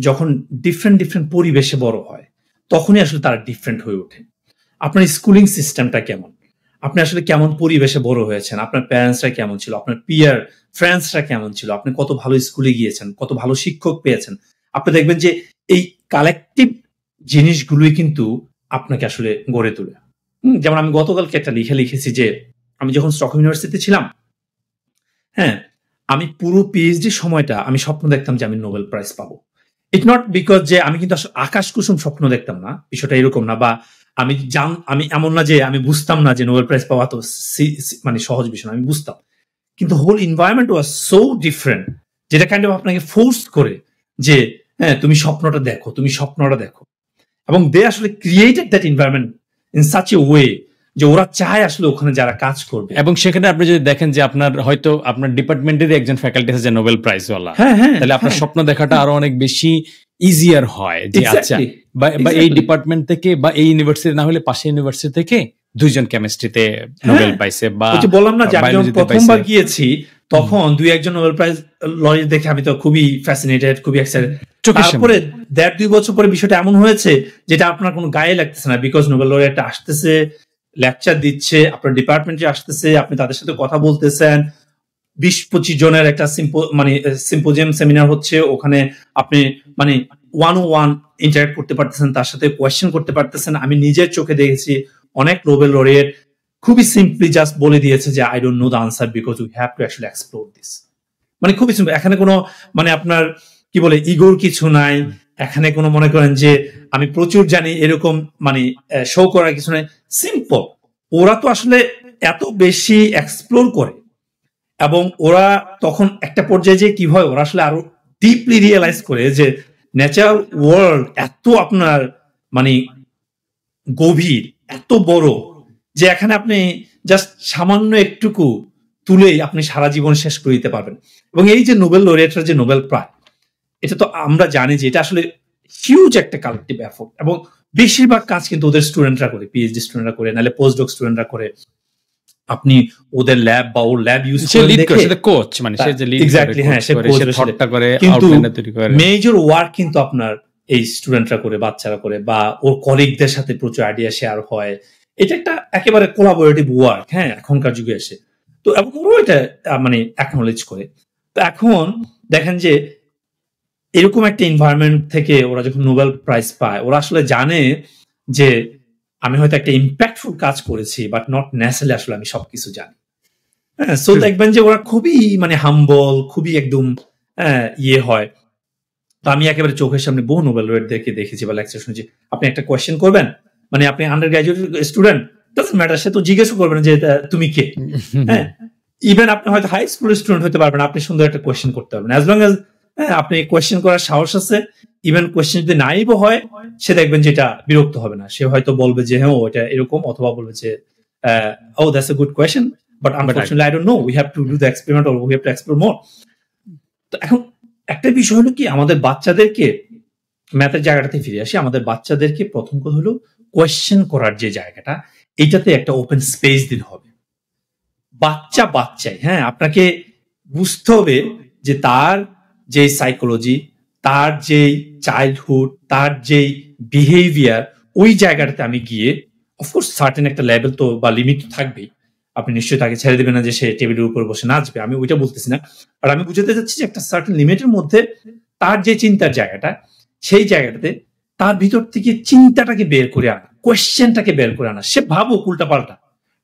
যখন ডিফারেন্ট পরিবেশে বড় হয়, তখনই আসলে তারা ডিফারেন্ট হয়ে ওঠে। আপনার স্কুলিং সিস্টেমটা কেমন, আপনি আসলে কেমন পরিবেশে বড় হয়েছেন, আপনার প্যারেন্টসরা কেমন ছিল, আপনার পিয়ার ফ্রেন্ডসরা কেমন ছিল, আপনি কত ভালো স্কুলে গিয়েছেন, কত ভালো শিক্ষক পেয়েছেন, আপনি দেখবেন যে এই কালেকটিভ জিনিসগুলোই কিন্তু আপনাকে আসলে গড়ে তোলে। যেমন আমি গতকালকে একটা লিখেছি যে আমি যখন স্টকহোম ইউনিভার্সিটিতে ছিলাম, হ্যাঁ, আমি পুরো পিএইচডি সময়টা আমি স্বপ্ন দেখতাম যে আমি নোবেল প্রাইজ পাবো। ইট নট বিকজ যে আমি কিন্তু আসলে আকাশ কুসুম স্বপ্ন দেখতাম না, বিষয়টা এরকম না। বা আমি এমন না যে আমি বুঝতাম না যে নোবেল প্রাইজ পাওয়া তো মানে সহজ বিষয় না, আমি বুঝতাম। কিন্তু whole environment was so different, যেটা কাইন্ড অফ আপনাকে ফোর্স করে যে হ্যাঁ তুমি স্বপ্নটা দেখো। এবং দে আসলে created that environment in such a way যে ওরা চায় আসলে ওখানে যারা কাজ করবে। এবং সেখানে আপনি যদি দেখেন যে আপনার হয়তো আপনার ডিপার্টমেন্টের একজন ফ্যাকাল্টি আছে যে নোবেল প্রাইজ ওয়ালা, তাহলে আপনার স্বপ্ন দেখাটা আরো অনেক বেশি ইজিয়ার হয় যে আচ্ছা, বা এই ডিপার্টমেন্ট থেকে বা এই ইউনিভার্সিটি না হলে পাশে ইউনিভার্সিটি থেকে দুইজন কেমিস্ট্রিতে নোবেল পাইছে। বা বললাম না যে আমি যখন প্রথমবার গিয়েছি তখন 2-1 নোবেল প্রাইজ লরি দেখে আমি তো খুবই ফ্যাসিনেটেড, খুবই এক্সাইটেড। তারপরে 1.5-2 বছর পরে বিষয়টা এমন হয়েছে যেটা আপনার কোনো গায়ে লাগতেছে না, বিকজ নোবেল লরিটা আসতেছে, লেকচার দিচ্ছে, আপনার ডিপার্টমেন্টে আসতেছে, আপনি তাদের সাথে কথা বলতেছেন, 20-25 জনের একটা সিম্পোজিয়াম সেমিনার হচ্ছে, ওখানে আপনি মানে 1-on-1 ইন্টারঅ্যাক্ট করতে পারতেছেন, তার সাথে কোয়েশ্চেন করতে পারতেছেন। আমি নিজের চোখে দেখেছি অনেক নোবেল লরিয়েট খুবই সিম্পলি জাস্ট বলে দিয়েছে যে I don't know the answer because we have two actually explore this. মানে খুবই সিম্পল, এখানে কোনো মানে আপনার কি বলে ইগোর কিছু নাই, এখানে কোনো মনে করেন যে আমি প্রচুর জানি এরকম মানে শো করার কিছু নাই, সিম্পল। ওরা তো আসলে এত বেশি এক্সপ্লোর করে, এবং ওরা তখন একটা পর্যায়ে যে কি হয়, ওরা আসলে আরো ডিপলি রিয়েলাইজ করে যে ন্যাচারাল ওয়ার্ল্ড এত আপনার মানে গভীর, এত বড়, যে এখানে আপনি জাস্ট সামান্য একটুকু তুলেই আপনি সারা জীবন শেষ করে দিতে পারবেন। এবং এই যে নোবেল লরিয়েটরা যে নোবেল প্রাইজ, এটা তো আমরা জানি যে এটা আসলে হিউজ একটা কালেক্টিভ এফোর্ট, এবং বেশিরভাগ কাজ কিন্তু ওদের স্টুডেন্টরা করে, পিএইচডি স্টুডেন্টরা করে, নাহলে পোস্টডক স্টুডেন্টরা করে। আপনি ওদের ল্যাব বা ওর ল্যাব ইউজ করে দেখে কোচ, মানে সে যে লিড এক্স্যাক্টলি, হ্যাঁ, সে কোচ থটটা করে, কিন্তু আউটলাইনটা তৈরি করে। মেজর ওয়ার্ক কিন্তু আপনার এই স্টুডেন্টরা করে, বাচ্চারা করে, বা ওর কলিগদের সাথে প্রচুর আইডিয়া শেয়ার হয়। এটা একটা একেবারে কোলাবোরেটিভ ওয়ার্ক, হ্যাঁ, এখনকার যুগে এসে। তো এবং ওরাও এটা মানে অ্যাকনোলেজ করে। তো এখন দেখেন যে এরকম একটা এনভায়রনমেন্ট থেকে ওরা যখন নোবেল প্রাইজ পায়, ওরা আসলে জানে যে আমি হয়তো একটা ইম্প্যাক্টফুল কাজ করেছি, বাট নট নেসেসারিলি আসলে আমি সবকিছু জানি। হ্যাঁ, সো দেখবেন যে ওরা খুবই মানে হাম্বল, খুবই একদম ইয়ে হয়। তো আমি একেবারে চোখের সামনে বহু নোবেল লরিয়েটদেরকে দেখেছি বা লেকচার শুনেছি, আপনি একটা কোয়েশ্চেন করবেন, মানে আপনি undergraduate student, doesn't matter, সে তো জিজ্ঞেসও করবেন যে তুমি কে। হ্যাঁ, ইভেন আপনি হয়তো হাই স্কুলের স্টুডেন্ট হতে পারবেন, আপনি সুন্দর একটা কোয়েশ্চেন করতে পারবেন, অ্যাজ লং অ্যাজ আপনি কোয়েশ্চেন করার সাহস আছে। ইভেন কোয়েশ্চেন যদি নাইবও হয়, সে দেখবেন যেটা বিরক্ত হবে না, সে হয়তো বলবে যে হ্যাঁ ওইটা এরকম, অথবা বলবে যে oh that's a good question, but unfortunately I don't know, we have to do the experiment or we have to explore more. তো এখন একটা বিষয় হলো কি, আমাদের বাচ্চাদেরকে, ম্যাথের জায়গাটাতে ফিরে আসি, আমাদের বাচ্চাদেরকে প্রথম কথা হলো কোয়েশ্চেন করার যে জায়গাটা, এইটাতে একটা ওপেন স্পেস দিতে হবে। বাচ্চাই, হ্যাঁ, আপনাকে বুঝতে হবে যে তার যে সাইকোলজি, তার যে চাইল্ডহুড, তার যে বিহেভিয়ার, ওই জায়গাটাতে আমি গিয়ে, অফকোর্স সার্টেন একটা লেভেল তো বা লিমিট তো থাকবেই, আপনি নিশ্চয়ই তাকে ছেড়ে দেবেন না যে সে টেবিলের উপর বসে নাচবে, আমি ওইটা বলতেছি না। আর আমি বুঝাতে চাচ্ছি যে একটা সার্টেন লিমিটের মধ্যে তার যে চিন্তার জায়গাটা, সেই জায়গাটাতে তার ভিতর থেকে চিন্তাটাকে বের করে আনা, কোয়েশ্চেনটাকে বের করে আনা। সে ভাবুক উল্টা পাল্টা,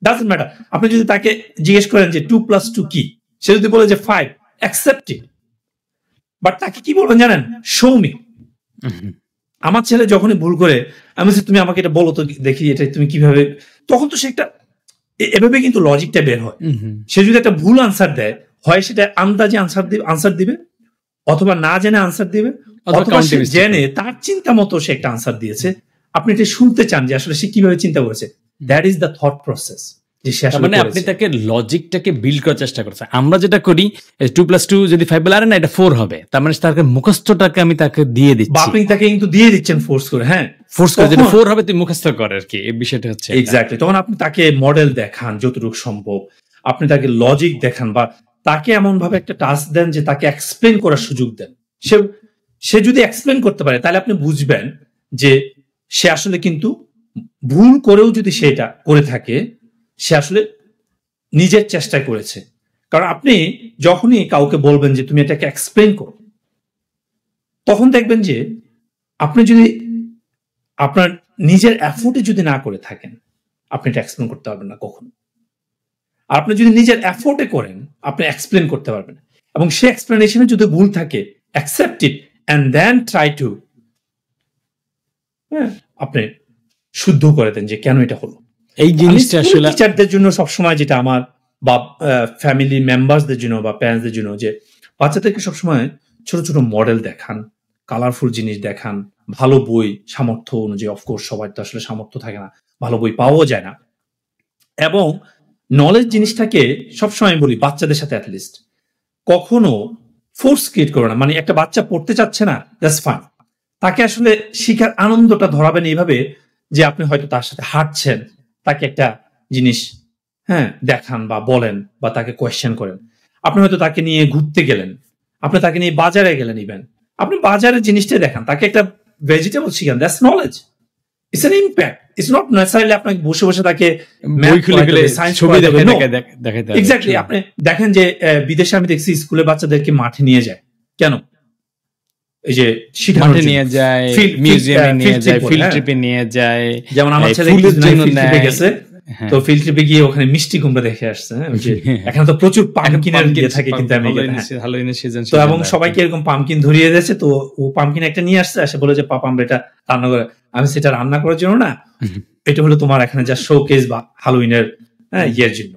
ডাজন্ট ম্যাটার। আপনি যদি তাকে জিজ্ঞেস করেন যে 2+2 কি, সে যদি বলে যে 5, অ্যাকসেপ্ট ইট, বাট তাকে কি বলবেন জানেন? Show me. আমার ছেলে যখনই ভুল করে, আমি বলছি তুমি আমাকে এটা বলো তো দেখি, এটা তুমি কিভাবে, তখন তো সে একটা এভাবে কিন্তু লজিকটা বের হয়। সে যদি একটা ভুল আনসার দেয়, হয় সেটা আন্দাজে আনসার দিবে, অথবা না জেনে আনসার দিবে, অথবা সে জেনে তার চিন্তা মতো সে একটা আনসার দিয়েছে। আপনি এটা শুনতে চান যে আসলে সে কিভাবে চিন্তা করেছে। That is the thought process. মানে আপনি তাকে লজিকটাকে বিল্ড করার চেষ্টা করছেন। আমরা যেটা করি 2+2 যদি 5 বলে, আরে না এটা 4 হবে, তার মানে তাকে মুখস্থটাকে আমি তাকে দিয়ে দিচ্ছি। আপনি তাকে কিন্তু দিয়ে দিচ্ছেন ফোর্স করে, হ্যাঁ, ফোর্স করে, যেটা 4 হবে তুই মুখস্থ কর আর কি, এই বিষয়টা হচ্ছে এক্স্যাক্টলি। তখন আপনি তাকে মডেল দেখান যতটুকু সম্ভব, আপনি তাকে লজিক দেখান, বা তাকে এমন ভাবে একটা টাস্ক দেন যে তাকে এক্সপ্লেন করার সুযোগ দেন। সে যদি এক্সপ্লেন করতে পারে, তাহলে আপনি বুঝবেন যে সে আসলে কিন্তু ভুল করেও যদি সে এটা করে থাকে, সে আসলে নিজের চেষ্টায় করেছে। কারণ আপনি যখনই কাউকে বলবেন যে তুমি এটাকে এক্সপ্লেন করো, তখন দেখবেন যে আপনি যদি আপনার নিজের এফোর্টে যদি না করে থাকেন, আপনি এটা এক্সপ্লেন করতে পারবেন না কখনো। আর আপনি যদি নিজের এফোর্টে করেন, আপনি এক্সপ্লেন করতে পারবেন। এবং সে এক্সপ্লেনেশনে যদি ভুল থাকে, accept it and then try to, আপনি শুদ্ধ করে দেন যে কেন এটা হলো। এই জিনিসটা আসলে টিচারদের জন্য সবসময় যেটা আমার, বা ফ্যামিলি মেম্বারসদের জন্য বা প্যারেন্টসদের জন্য, যে বাচ্চাদেরকে সবসময় ছোট ছোট মডেল দেখান, কালারফুল জিনিস দেখান, ভালো বই, সামর্থ্য অনুযায়ী, অফকোর্স সবার তো আসলে সামর্থ্য থাকে না, ভালো বই পাওয়াও যায় না। এবং নলেজ জিনিসটাকে সবসময় বলি বাচ্চাদের সাথে অ্যাটলিস্ট কখনো ফোর্স ক্রিয়েট করো না। মানে একটা বাচ্চা পড়তে চাচ্ছে না, দ্যাটস ফাইন, তাকে আসলে শিখার আনন্দটা ধরাবেন এইভাবে যে আপনি হয়তো তার সাথে হাঁটছেন, তাকে একটা জিনিস দেখান বা বলেন, বা তাকে কোয়েশ্চেন করেন। আপনি হয়তো তাকে নিয়ে ঘুরতে গেলেন, আপনি তাকে নিয়ে বাজারে গেলেন, ইভেন আপনি বাজারের জিনিসটা দেখান, তাকে একটা ভেজিটেবল শিখান, that's knowledge, it's an impact. It's not necessarily আপনাকে বসে বসে তাকে ছবি দেখাতে। এক্স্যাক্টলি। আপনি দেখেন যে বিদেশে আমি দেখছি স্কুলে বাচ্চাদেরকে মাঠে নিয়ে যায়, কেন? এই যে মাঠে নিয়ে যায়, মিউজিয়ামে নিয়ে যায়, ফিল্ড ট্রিপে নিয়ে যায়। যেমন আমার ছেলে গেছে, তো ফিল্ড ট্রিপে গিয়ে ওখানে মিষ্টি কুমড়া দেখে আসছে। এখানে তো প্রচুর পামকিনের দিয়ে থাকে কিন্তু আমেরিকাতে, তো এবং সবাইকে এরকম পামকিন ধরিয়ে দিয়েছে। তো ও পামকিন একটা নিয়ে আসছে, এসে বলে যে পাপা আমরা এটা রান্না করে। আমি সেটা রান্না করার জন্য না, এটা হলো তোমার এখানে যা শোকেস বা হ্যালোউইনের ইয়ের জন্য।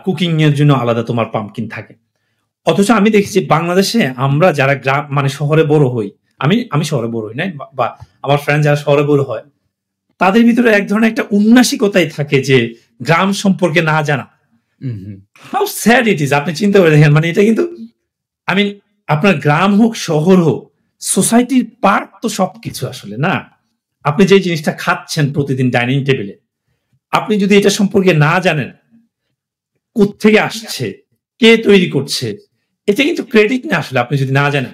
কুকিং এর জন্য আলাদা তোমার পাম্পকিন থাকে। অথচ আমি দেখেছি বাংলাদেশে আমরা যারা গ্রাম মানে শহরে বড় হই, আমি শহরে বড় হই নাই, বা আমার ফ্রেন্ড যারা শহরে বড় হয়, তাদের ভিতরে এক ধরনের একটা উন্নাসিকতাই থাকে যে গ্রাম সম্পর্কে না জানা। হাউ স্যাড ইট ইজ, আপনি চিন্তা করে দেখেন। মানে এটা কিন্তু আপনার গ্রাম হোক শহর হোক, সোসাইটির পার্ট তো সবকিছু আসলে না। আপনি যে জিনিসটা খাচ্ছেন প্রতিদিন ডাইনিং টেবিলে, আপনি যদি এটা সম্পর্কে না জানেন কোত্থেকে আসছে, কে তৈরি করছে, এটা কিন্তু ক্রেডিট না আসলে, আপনি যদি না জানেন।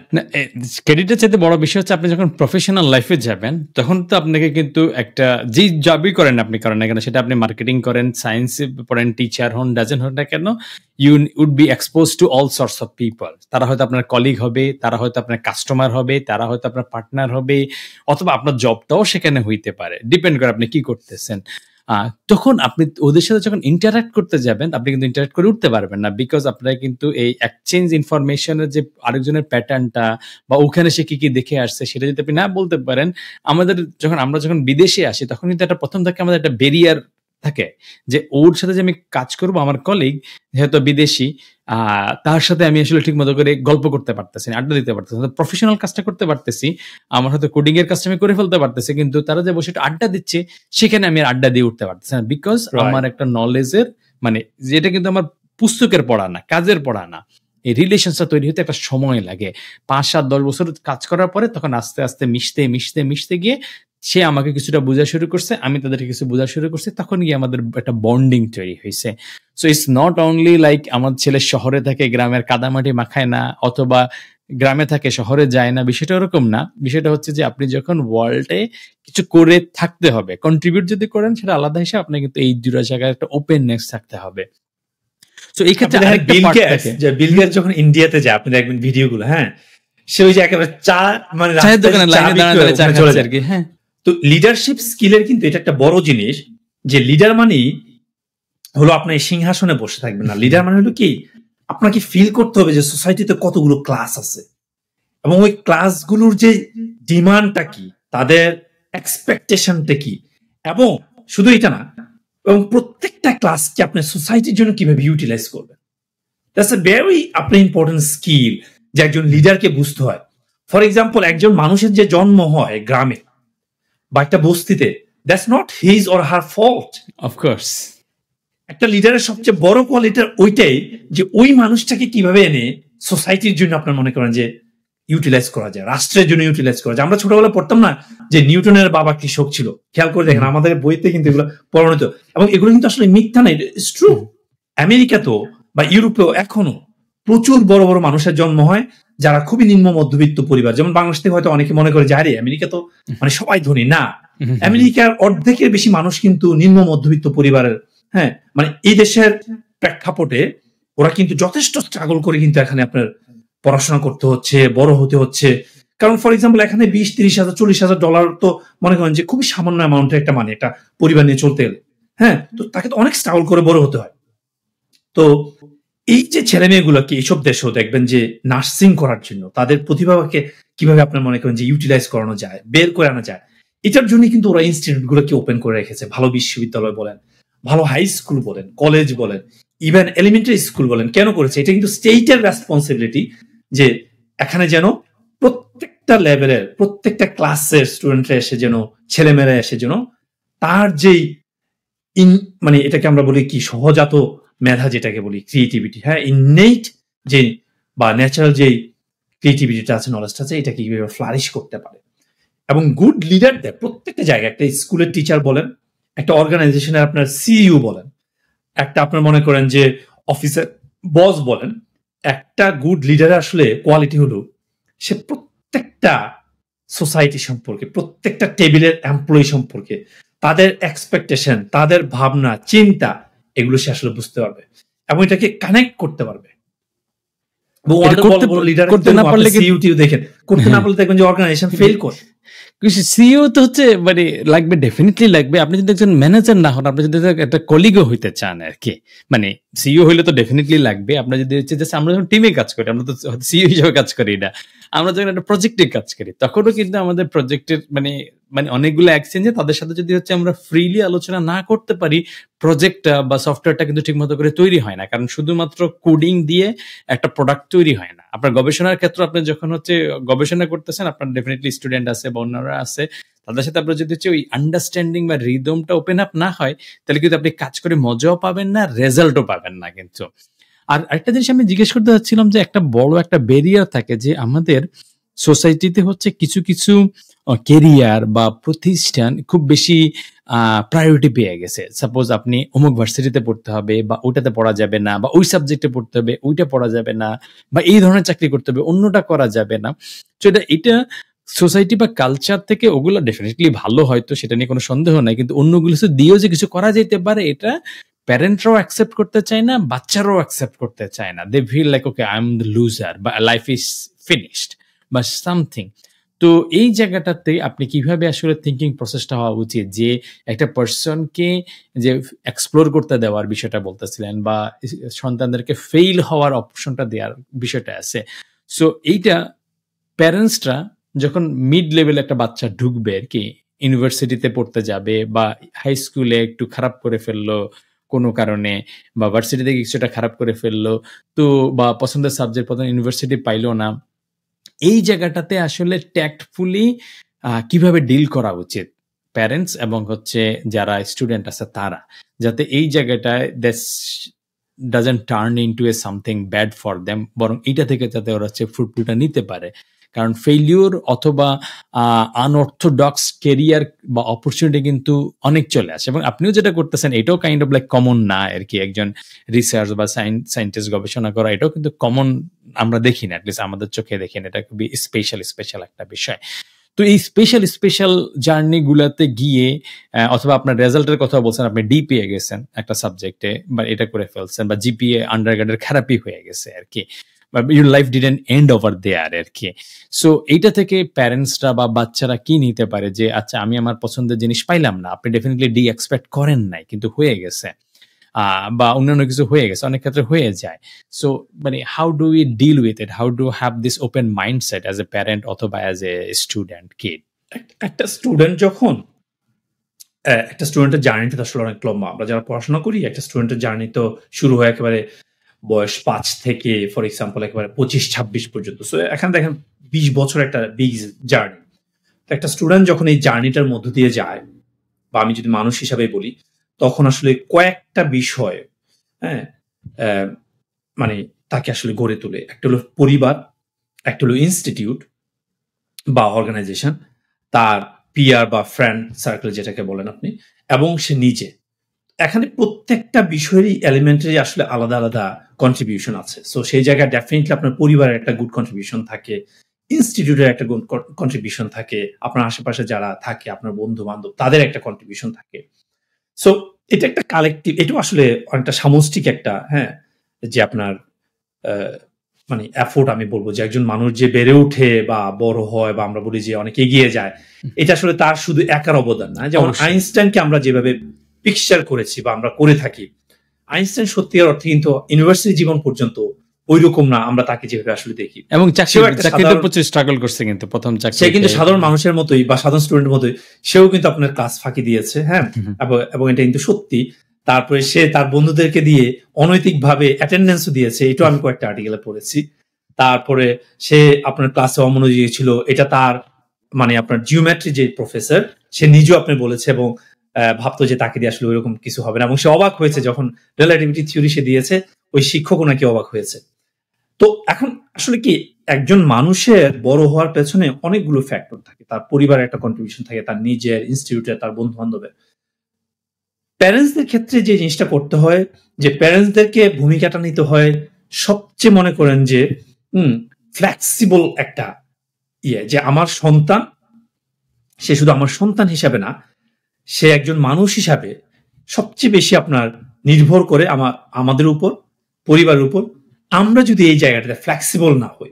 ক্রেডিটের চাইতে বড় বিষয় হচ্ছে আপনি যখন প্রফেশনাল লাইফে যাবেন তখন তো আপনাকে কিন্তু একটা যে জবই করেন আপনি করেন না কেন, সেটা আপনি মার্কেটিং করেন, সায়েন্সে পড়েন, টিচার হন, ডাজেন্ট হন না কেন, you would be expose to all sorts of people. তারা হয়তো আপনার কলিগ হবে, তারা হয়তো আপনার কাস্টমার হবে, তারা হয়তো আপনার পার্টনার হবে, অথবা আপনার জবটাও সেখানে হইতে পারে, ডিপেন্ড করে আপনি কি করতেছেন। তখন আপনি ওদের সাথে যখন ইন্টারাক্ট করতে যাবেন, আপনি কিন্তু ইন্টারাক্ট করে উঠতে পারবেন না, বিকজ আপনারা কিন্তু এই এক্সচেঞ্জ ইনফরমেশনের যে আরেকজনের প্যাটার্নটা বা ওখানে সে কি কি দেখে আসছে সেটা যদি আপনি না বলতে পারেন। আমরা যখন বিদেশে আসি তখন কিন্তু একটা প্রথম থেকে আমাদের একটা ব্যারিয়ার থাকে যে ওর সাথে যে আমি কাজ করবো, আমার কলিগ যেহেতু বিদেশি, তার সাথে আমি আসলে ঠিক মতো করে গল্প করতে পারতেছি না, আড্ডা দিতে পারতেছি না, প্রফেশনাল কাজটা করতে পারতেছি, আমার হয়তো কোডিং এর কাজটা আমি করে ফেলতে পারতেছি, কিন্তু তারা যে বসে আড্ডা দিচ্ছে সেখানে আমি আর আড্ডা দিয়ে উঠতে পারতেছি না, বিকজ আমার একটা নলেজের মানে যেটা কিন্তু আমার পুস্তকের পড়া না, কাজের পড়া না, এই রিলেশনটা তৈরি হতে একটা সময় লাগে। 5-7-10 বছর কাজ করার পরে তখন আস্তে আস্তে মিশতে গিয়ে সে আমাকে কিছুটা বোঝা শুরু করছে, আমি তাদেরকে কিছু বোঝা শুরু করছি, তখন গিয়ে আমাদের একটা বন্ডিং তৈরি হয়েছে। So it's not only like আমার ছেলে শহরে থাকে গ্রামের কাদামাটি মাখায় না, অথবা গ্রামে থাকে শহরে যায় না, বিষয়টা ওরকম না। বিষয়টা হচ্ছে যে আপনি যখন ওয়ার্ল্ডে কিছু করে থাকতে হবে, কন্ট্রিবিউট যদি করেন সেটা আলাদা হিসাব, আপনার কিন্তু এই দুটো জায়গায় একটা ওপেননেস থাকতে হবে। তো এই ক্ষেত্রে বিল গেটস যখন ইন্ডিয়াতে যায়, আপনি দেখবেন ভিডিওগুলো, হ্যাঁ, সে ওই যে একেবারে চায়ের দোকানে লাইনে দাঁড়ায় চা খাচ্ছে আর কি। হ্যাঁ, তো লিডারশিপ স্কিলের কিন্তু এটা একটা বড় জিনিস, যে লিডার মানে হলো আপনার সিংহাসনে বসে থাকবেন না। লিডার মানে হলো কি, আপনাকে ফিল করতে হবে যে সোসাইটিতে কতগুলো ক্লাস আছে এবং ওই ক্লাসগুলোর যে ডিমান্ডটা কি, তাদের এক্সপেকটেশনটা কি, এবং শুধু এটা না, এবং প্রত্যেকটা ক্লাসকে আপনি সোসাইটির জন্য কিভাবে ইউটিলাইজ করবেন। দ্যাটস এ ভেরি আপনার ইম্পর্টেন্ট স্কিল যে একজন লিডারকে বুঝতে হয়। ফর এক্সাম্পল, একজন মানুষের যে জন্ম হয় গ্রামে বা একটা বস্তিতে, that's not his or her fault. Of course একটা লিডারের সবচেয়ে বড় কোয়ালিটি ওইটাই যে ওই মানুষটাকে কিভাবে এনে সোসাইটির জন্য আপনার মনে করেন যে ইউটিলাইজ করা যায়, রাষ্ট্রের জন্য ইউটিলাইজ করা যায়। আমরা ছোটবেলায় পড়তাম না যে নিউটনের বাবা কৃষক ছিল, খেয়াল করে দেখেন আমাদের বইতে কিন্তু এগুলো পড়ানো হতো, এবং এগুলো কিন্তু আসলে মিথ্যা না, ইটস ট্রু। আমেরিকাতেও বা ইউরোপেও এখনো প্রচুর বড় বড় মানুষের জন্ম হয় যারা খুবই নিম্ন মধ্যবিত্ত পরিবার। যেমন বাংলাদেশ থেকে হয়তো অনেকে মনে করে যে আরে আমেরিকা তো মানে সবাই ধনী, না, আমেরিকার অর্ধেকের বেশি মানুষ কিন্তু নিম্ন মধ্যবিত্ত পরিবারের। হ্যাঁ, মানে এই দেশের প্রেক্ষাপটে ওরা কিন্তু যথেষ্ট স্ট্রাগল করে কিন্তু এখানে আপনার পড়াশোনা করতে হচ্ছে, বড় হতে হচ্ছে। কারণ ফর এক্সাম্পল এখানে 20-30,000 $40,000 তো মনে করেন যে খুবই সামান্য অ্যামাউন্টের একটা মানে একটা পরিবার নিয়ে চলতে গেলে। হ্যাঁ, তো তাকে তো অনেক স্ট্রাগল করে বড় হতে হয়। তো এই যে ছেলে মেয়েগুলোকে এইসব দেশেও দেখবেন যে নার্সিং করার জন্য তাদের প্রতিভাকে কিভাবে আপনার মনে করেন যে ইউটিলাইজ করানো যায়, বের করে আনা যায়, এটার জন্য কিন্তু ওরা ইনস্টিটিউট গুলোকে ওপেন করে রেখেছে। ভালো বিশ্ববিদ্যালয় বলেন, ভালো হাই স্কুল বলেন, কলেজ বলেন, ইভেন এলিমেন্টারি স্কুল বলেন। কেন করেছে? এটা কিন্তু স্টেটের রেসপন্সিবিলিটি যে এখানে যেন প্রত্যেকটা লেভেলের প্রত্যেকটা ক্লাসের স্টুডেন্টরা এসে যেন, ছেলেমেয়েরা এসে যেন তার যেই মানে এটাকে আমরা বলি কি সহজাত মেধা, যেটাকে বলি ক্রিয়েটিভিটি, হ্যাঁ, ইননেট যে বা ন্যাচারাল যে ক্রিয়েটিভিটিটা আছে, নলেজটা আছে, এটাকে কিভাবে ফ্লারিশ করতে পারে। এবং গুড লিডারদের প্রত্যেকটা জায়গায়, একটা স্কুলের টিচার বলেন, একটা অর্গানাইজেশনের আপনার সিইও বলেন, একটা আপনার মনে করেন যে অফিসের বস বলেন, একটা গুড লিডারের আসলে কোয়ালিটি হলো সে প্রত্যেকটা সোসাইটি সম্পর্কে, প্রত্যেকটা টেবিলের এমপ্লয়ি সম্পর্কে, তাদের এক্সপেকটেশন, তাদের ভাবনা চিন্তা, এগুলো সে আসলে বুঝতে পারবে এবং এটাকে কানেক্ট করতে পারবে। করতে না পারলে দেখেন, করতে না পারলে দেখবেন যে অর্গানাইজেশন ফেল করে। সিইও তো হচ্ছে মানে লাগবে, ডেফিনেটলি লাগবে। আপনি যদি একজন ম্যানেজার না হন, আপনি যদি একটা কলিগও হইতে চান আর কি, মানে সিইও হইলে তো ডেফিনেটলি লাগবে। আপনার যদি হচ্ছে যে আমরা যখন টিমে কাজ করি, আমরা তো সিইও হিসেবে কাজ করি না, আমরা যখন একটা প্রজেক্টে কাজ করি তখনও কিন্তু আমাদের প্রজেক্টের মানে মানে অনেকগুলো এক্সচেঞ্জে তাদের সাথে যদি হচ্ছে আমরা ফ্রিলি আলোচনা না করতে পারি, প্রজেক্টটা বা সফটওয়্যারটা কিন্তু ঠিক মতো করে তৈরি হয় না। কারণ শুধুমাত্র কোডিং দিয়ে একটা প্রোডাক্ট তৈরি হয় না। আপনার গবেষণার ক্ষেত্রে আপনি যখন হচ্ছে গবেষণা করতেছেন, আপনার ডেফিনেটলি স্টুডেন্ট আছে বা অন্যরা আছে, তাদের সাথে আপনার যদি হচ্ছে ওই আন্ডারস্ট্যান্ডিং বা রিদমটা ওপেন আপ না হয়, তাহলে কিন্তু আপনি কাজ করে মজাও পাবেন না, রেজাল্টও পাবেন না কিন্তু। আর একটা জিনিস আমি জিজ্ঞেস করতে চাচ্ছিলাম যে একটা বড় একটা ব্যারিয়ার থাকে যে আমাদের সোসাইটিতে হচ্ছে কিছু কিছু কেরিয়ার বা প্রতিষ্ঠান খুব বেশি প্রায়োরিটি পেয়ে গেছে। সাপোজ আপনি অমুক ভার্সিটিতে পড়তে হবে বা ওইটাতে পড়া যাবে না, বা ওই সাবজেক্টে পড়তে হবে ওইটা পড়া যাবে না, বা এই ধরনের চাকরি করতে হবে অন্যটা করা যাবে না। তো এটা সোসাইটি বা কালচার থেকে ওগুলো ডেফিনেটলি ভালো, হয়তো সেটা নিয়ে কোনো সন্দেহ নাই, কিন্তু অন্যগুলো দিয়েও যে কিছু করা যেতে পারে এটা প্যারেন্টরাও অ্যাকসেপ্ট করতে চায় না, বাচ্চারাও অ্যাকসেপ্ট করতে চায় না। They feel like okay I am the loser বা লাইফ ইজ ফিনিশড বা সামথিং। তো এই জায়গাটাতে আপনি কিভাবে আসলে থিঙ্কিং প্রসেসটা হওয়া উচিত যে একটা পার্সনকে যে এক্সপ্লোর করতে দেওয়ার বিষয়টা বলতেছিলেন, বা সন্তানদেরকে ফেইল হওয়ার অপশনটা দেওয়ার বিষয়টা আছে। সো এইটা প্যারেন্টসরা যখন মিড লেভেল একটা বাচ্চা ঢুকবে আর কি, ইউনিভার্সিটিতে পড়তে যাবে বা হাই স্কুলে একটু খারাপ করে ফেললো কোনো কারণে, বা ভার্সিটিতে কিছুটা খারাপ করে ফেললো, তো বা পছন্দের সাবজেক্ট প্রথম ইউনিভার্সিটি পাইলো না, এই জায়গাটাতে আসলে ট্যাক্টফুলি কিভাবে ডিল করা উচিত প্যারেন্টস এবং হচ্ছে যারা স্টুডেন্ট আছে তারা, যাতে এই জায়গাটায় this doesn't turn into a something bad for them, বরং এইটা থেকে যাতে ওরা হচ্ছে ফ্রুটফুলটা নিতে পারে। কারণ ফেইলিউর অথবা আনঅর্থোডক্স কেরিয়ার বা অপরচুনিটি কিন্তু অনেক চলে আসে, এবং আপনিও যেটা করতেছেন এটাও কাইন্ড অফ লাইক কমন না আর কি। একজন রিসার্চ বা সায়েন্টিস্ট গবেষণা করা এটাও কিন্তু কমন আমরা দেখি না, অ্যাটলিস্ট আমাদের চোখে দেখি না। এটা খুবই স্পেশাল একটা বিষয়। তো এই স্পেশাল জার্নি গুলাতে গিয়ে অথবা আপনার রেজাল্টের কথা বলছেন, আপনি ডি পেয়ে গেছেন একটা সাবজেক্টে বা এটা করে ফেলছেন, বা জিপিএ আন্ডারগ্রেডের খারাপই হয়ে গেছে আর কি, your life didn't end over there আর কি। সো এইটা থেকে প্যারেন্টসরা বা বাচ্চারা কি নিতে পারে যে আচ্ছা আমি আমার পছন্দের জিনিস পাইলাম না, আপনি ডেফিনেটলি ডি এক্সপেক্ট করেন নাই কিন্তু হয়ে গেছে, বা অন্যান্য কিছু হয়ে গেছে, অনেক ক্ষেত্রে হয়ে যায়। সো মানে how do we deal with it, how do have this open mindset as a parent অথবা অ্যাজ এ স্টুডেন্ট কিড? একটা স্টুডেন্ট যখন একটা স্টুডেন্টের জার্নিটা আসলে অনেক লম্বা। আমরা যারা পড়াশোনা করি, একটা স্টুডেন্টের জার্নি তো শুরু হয় একেবারে বয়স 5 থেকে ফর এক্সাম্পল একেবারে 25-26 পর্যন্ত। সো এখানে দেখেন 20 বছর একটা বিগ জার্নি। তো একটা স্টুডেন্ট যখন এই জার্নিটার মধ্য দিয়ে যায়, বা আমি যদি মানুষ হিসাবে বলি, তখন আসলে কয়েকটা বিষয় হ্যাঁ মানে তাকে আসলে গড়ে তোলে। একটা হলো পরিবার, একটা হলো ইনস্টিটিউট বা অর্গানাইজেশন, তার পিয়ার বা ফ্রেন্ড সার্কেল যেটাকে বলেন আপনি, এবং সে নিজে। এখানে প্রত্যেকটা বিষয়েরই এলিমেন্টারি আসলে আলাদা আলাদা কন্ট্রিবিউশন আছে। সো সেই জায়গায় ডেফিনেটলি আপনার পরিবারের একটা গুড কন্ট্রিবিউশন থাকে, ইনস্টিটিউটের একটা গুড কন্ট্রিবিউশন থাকে, আপনার আশেপাশে যারা থাকে আপনার বন্ধু বান্ধব তাদের একটা কন্ট্রিবিউশন থাকে। সো এটা একটা কালেকটিভ, এটাও আসলে অনেকটা সামষ্টিক একটা যে আপনার মানে এফোর্ট আমি বলবো, যে একজন মানুষ যে বেড়ে ওঠে বা বড় হয় বা আমরা বলি যে অনেক এগিয়ে যায়, এটা আসলে তার শুধু একার অবদান না। যেমন আইনস্টাইনকে আমরা যেভাবে পিকচার করেছি বা আমরা করে থাকি, আইনস্টাইন সত্যিকার অর্থে কিন্তু ইউনিভার্সিটি জীবন পর্যন্ত ওই রকম না আমরা তাকে যেভাবে আসলে দেখি। এবং চাকরিতে প্রচুর স্ট্রাগল করছে, কিন্তু প্রথম চাকরি সে কিন্তু সাধারণ মানুষের মতোই বা সাধারণ স্টুডেন্টের মতোই সেও কিন্তু আপনার ক্লাস ফাঁকি দিয়েছে, হ্যাঁ, এবং এটা কিন্তু সত্যি। তারপরে সে তার বন্ধুদেরকে দিয়ে অনৈতিক ভাবে অ্যাটেন্ডেন্সও দিয়েছে, এটাও আমি কয়েকটা আর্টিকেলে পড়েছি। তারপরে সে আপনার ক্লাসে অমনোযোগী ছিল, এটা তার মানে আপনার জিওমেট্রি যে প্রফেসর সে নিজেও আপনি বলেছে, এবং ভাবতো যে তাকে দিয়ে আসলে ওইরকম কিছু হবে না, এবং সে অবাক হয়েছে যখন রিলেটিভিটি থিওরি সে দিয়েছে, ওই শিক্ষকও নাকি অবাক হয়েছে। তো এখন আসলে কি একজন মানুষের বড় হওয়ার পেছনে অনেকগুলো ফ্যাক্টর থাকে, তার পরিবারের একটা কন্ট্রিবিউশন থাকে, তার নিজের, ইনস্টিটিউটের, তার বন্ধু বান্ধবের। প্যারেন্টসদের ক্ষেত্রে যে জিনিসটা করতে হয়, যে প্যারেন্টসদেরকে ভূমিকাটা নিতে হয় সবচেয়ে মনে করেন যে ফ্লেক্সিবল একটা যে আমার সন্তান, সে শুধু আমার সন্তান হিসাবে না, সে একজন মানুষ হিসাবে সবচেয়ে বেশি আপনার নির্ভর করে আমাদের উপর, পরিবারের উপর। আমরা যদি এই জায়গাটাতে ফ্লেক্সিবল না হই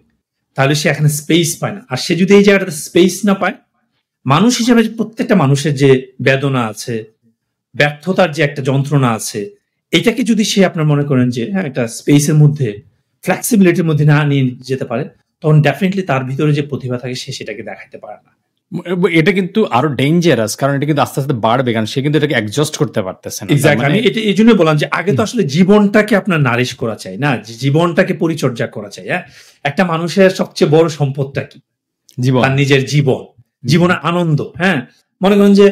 তাহলে সে এখানে স্পেস পায় না, আর সে যদি এই জায়গাটাতে স্পেস না পায় মানুষ হিসেবে প্রত্যেকটা মানুষের যে বেদনা আছে, ব্যর্থতার যে একটা যন্ত্রণা আছে, এটাকে যদি সে আপনার মনে করেন যে হ্যাঁ একটা স্পেসের মধ্যে, ফ্লেক্সিবিলিটির মধ্যে না নিয়ে যেতে পারে, তখন ডেফিনেটলি তার ভিতরে যে প্রতিভা থাকে সে সেটাকে দেখাইতে পারে না। এটা কিন্তু আরো ডেঞ্জারাস, কারণ এটা কিন্তু আস্তে আস্তে বাড়বে, কারণ সে কিন্তু এটাকে অ্যাডজাস্ট করতে পারতেছে না। এক্স্যাক্টলি, আমি এটা এই জন্য বললাম যে আগে তো আসলে জীবনটাকে আপনার নারিশ করা চাই না, জীবনটাকে পরিচর্যা করা চাই। হ্যাঁ, একটা মানুষের সবচেয়ে বড় সম্পদটা কি? জীবন, তার নিজের জীবন, জীবনে আনন্দ। হ্যাঁ, মনে করেন যে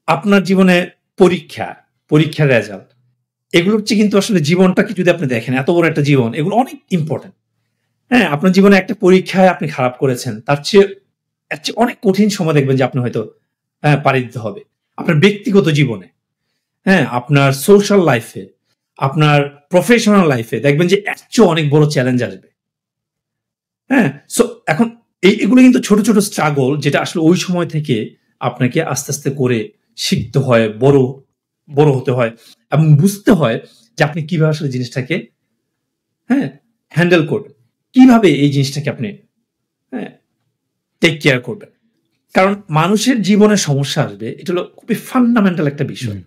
আপনার জীবনে পরীক্ষার রেজাল্ট, এগুলোর চেয়ে কিন্তু আসলে জীবনটাকে যদি আপনি দেখেন, এত বড় একটা জীবন, এগুলো অনেক ইম্পর্টেন্ট। হ্যাঁ, আপনার জীবনে একটা পরীক্ষায় আপনি খারাপ করেছেন, তার চেয়ে অনেক কঠিন সময় দেখবেন যে আপনি হয়তো পাড়ি দিতে হবে আপনার ব্যক্তিগত জীবনে, হ্যাঁ, আপনার সোশ্যাল লাইফে, আপনার প্রফেশনাল লাইফে দেখবেন যে এর চেয়ে অনেক বড় চ্যালেঞ্জ আসবে। হ্যাঁ, সো এখন এগুলো কিন্তু ছোট ছোট স্ট্রাগল, যেটা আসলে ওই সময় থেকে আপনাকে আস্তে আস্তে করে শিখতে হয়, বড় হতে হয় এবং বুঝতে হয় যে আপনি কিভাবে আসলে জিনিসটাকে হ্যান্ডেল করবেন, কিভাবে এই জিনিসটাকে আপনি টেক কেয়ার করবেন। কারণ মানুষের জীবনে সমস্যা আসবে, এটা হলো খুবই ফান্ডামেন্টাল একটা বিষয়,